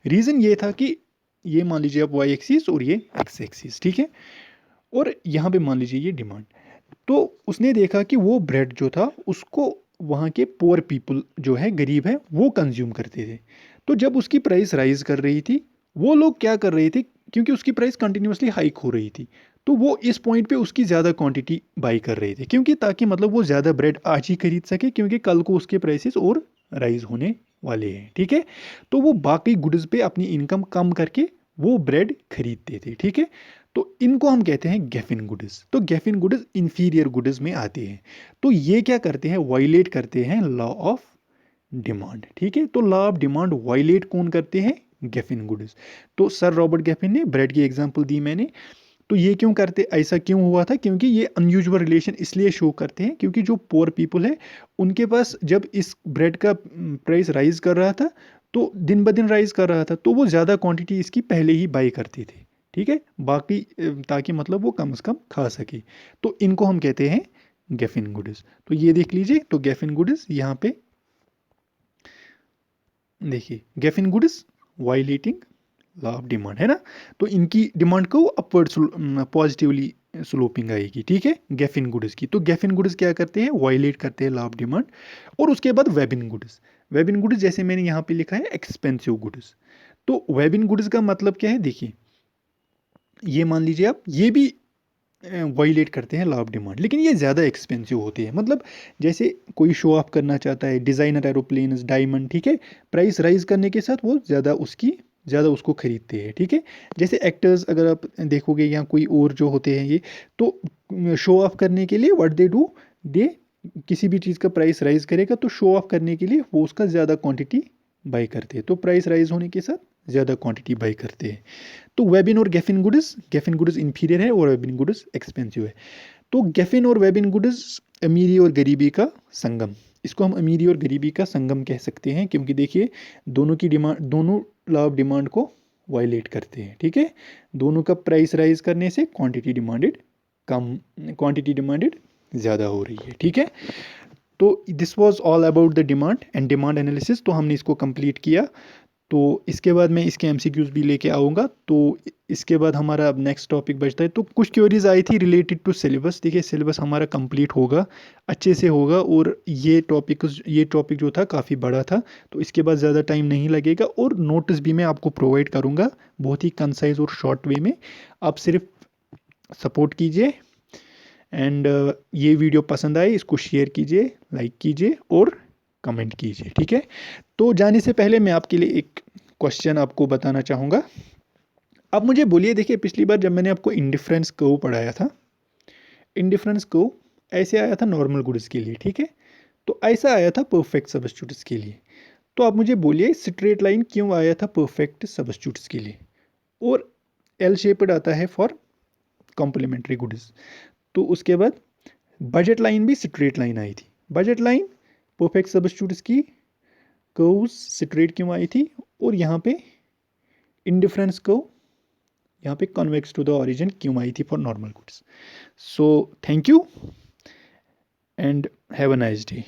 रीज़न ये था कि ये मान लीजिए आप वाई एक्सिस और ये एक्स एक्सिस, ठीक है, और यहाँ पे मान लीजिए ये डिमांड। तो उसने देखा कि वो ब्रेड जो था उसको वहाँ के पुअर पीपल जो है गरीब है वो कंज्यूम करते थे। तो जब उसकी प्राइस राइज कर रही थी वो लोग क्या कर रहे थे, क्योंकि उसकी प्राइस कंटिन्यूसली हाइक हो रही थी तो वो इस पॉइंट पे उसकी ज़्यादा क्वांटिटी बाई कर रहे थे, क्योंकि ताकि मतलब वो ज़्यादा ब्रेड आज ही खरीद सके क्योंकि कल को उसके प्राइसेस और राइज होने वाले हैं, ठीक है। तो वो बाकी गुड्स पे अपनी इनकम कम करके वो ब्रेड खरीदते थे, ठीक है। तो इनको हम कहते हैं गेफिन गुड्स। तो गेफिन गुड्स इंफीरियर गुड्स में आते हैं। तो ये क्या करते हैं, वायलेट करते हैं लॉ ऑफ डिमांड, ठीक है। तो लॉ ऑफ डिमांड वायलेट कौन करते हैं, गेफिन गुड्स। तो सर रॉबर्ट गेफिन ने ब्रेड की एग्जांपल दी मैंने। तो ये क्यों करते, ऐसा क्यों हुआ था, क्योंकि ये अनयूजुअल रिलेशन इसलिए शो करते हैं क्योंकि जो पुअर पीपल है उनके पास जब इस ब्रेड का प्राइस राइज कर रहा था तो दिन ब दिन राइज कर रहा था तो वो ज़्यादा क्वांटिटी इसकी पहले ही बाई करते थे, ठीक है, बाकी ताकि मतलब वो कम से कम खा सके। तो इनको हम कहते हैं गेफिन गुड्स। तो ये देख लीजिए, तो गेफिन गुड्स यहाँ पे देखिए, Giffen goods violating law of demand है ना, तो इनकी डिमांड को अपवर्ड पॉजिटिवली स्लोपिंग आएगी, ठीक है, गेफिन गुड्स की। तो गेफिन गुड्स क्या करते हैं, वायलेट करते हैं लॉ ऑफ डिमांड। और उसके बाद वेबिन गुड्स, वेबिन गुड्स जैसे मैंने यहाँ पे लिखा है एक्सपेंसिव गुड्स। तो वेबिन गुड्स का मतलब क्या है, देखिए ये मान लीजिए आप, ये भी वायलेट करते हैं लॉ ऑफ डिमांड, लेकिन ये ज़्यादा एक्सपेंसिव होते हैं। मतलब जैसे कोई शो ऑफ करना चाहता है, डिज़ाइनर एरोप्लेन्स, डायमंड, ठीक है, प्राइस राइज करने के साथ वो ज़्यादा उसको खरीदते हैं, ठीक है। जैसे एक्टर्स अगर आप देखोगे या कोई और जो होते हैं ये, तो शो ऑफ करने के लिए व्हाट दे डू, दे किसी भी चीज़ का प्राइस राइज करेगा तो शो ऑफ करने के लिए वो उसका ज़्यादा क्वांटिटी बाई करते हैं, तो प्राइस राइज होने के साथ ज़्यादा क्वांटिटी बाई करते हैं। तो वेबिन और गेफिन गुड्स इंफीरियर है और वेबिन गुड्स एक्सपेंसिव है। तो गेफिन और वेबिन गुड्स अमीरी और गरीबी का संगम, इसको हम अमीरी और गरीबी का संगम कह सकते हैं, क्योंकि देखिए दोनों की डिमांड, दोनों लॉ ऑफ डिमांड को वायलेट करते हैं, ठीक है। दोनों का प्राइस राइज करने से क्वांटिटी डिमांडेड कम, क्वांटिटी डिमांडेड ज़्यादा हो रही है, ठीक है। तो this was all about the demand and demand analysis, तो हमने इसको कंप्लीट किया। तो इसके बाद मैं इसके एमसीक्यूज भी लेके आऊँगा। तो इसके बाद हमारा अब नेक्स्ट टॉपिक बचता है, तो कुछ क्वेरीज आई थी रिलेटेड टू सिलेबस। देखिए सिलेबस हमारा कंप्लीट होगा, अच्छे से होगा, और ये टॉपिक जो था काफ़ी बड़ा था, तो इसके बाद ज़्यादा टाइम नहीं लगेगा। और नोट्स भी मैं आपको प्रोवाइड करूँगा बहुत ही कंसाइज और शॉर्ट वे में। आप सिर्फ सपोर्ट कीजिए एंड ये वीडियो पसंद आए इसको शेयर कीजिए, लाइक कीजिए और कमेंट कीजिए, ठीक है। तो जाने से पहले मैं आपके लिए एक क्वेश्चन आपको बताना चाहूँगा। आप मुझे बोलिए, देखिए पिछली बार जब मैंने आपको इंडिफरेंस कर्व पढ़ाया था, इंडिफरेंस कर्व ऐसे आया था नॉर्मल गुड्स के लिए, ठीक है, तो ऐसा आया था परफेक्ट सब्स्टिट्यूट्स के लिए। तो आप मुझे बोलिए स्ट्रेट लाइन क्यों आया था परफेक्ट सब्स्टिट्यूट्स के लिए, और एल शेप्ड आता है फॉर कॉम्प्लीमेंट्री गुड्स। तो उसके बाद बजट लाइन भी स्ट्रेट लाइन आई थी। बजट लाइन परफेक्ट सब्स्टिट्यूट्स की कर्व्स स्ट्रेट क्यों आई थी, और यहाँ पे इंडिफरेंस कर्व यहाँ पे कॉन्वेक्स टू द ओरिजिन क्यों आई थी for normal goods. So thank you and have a nice day.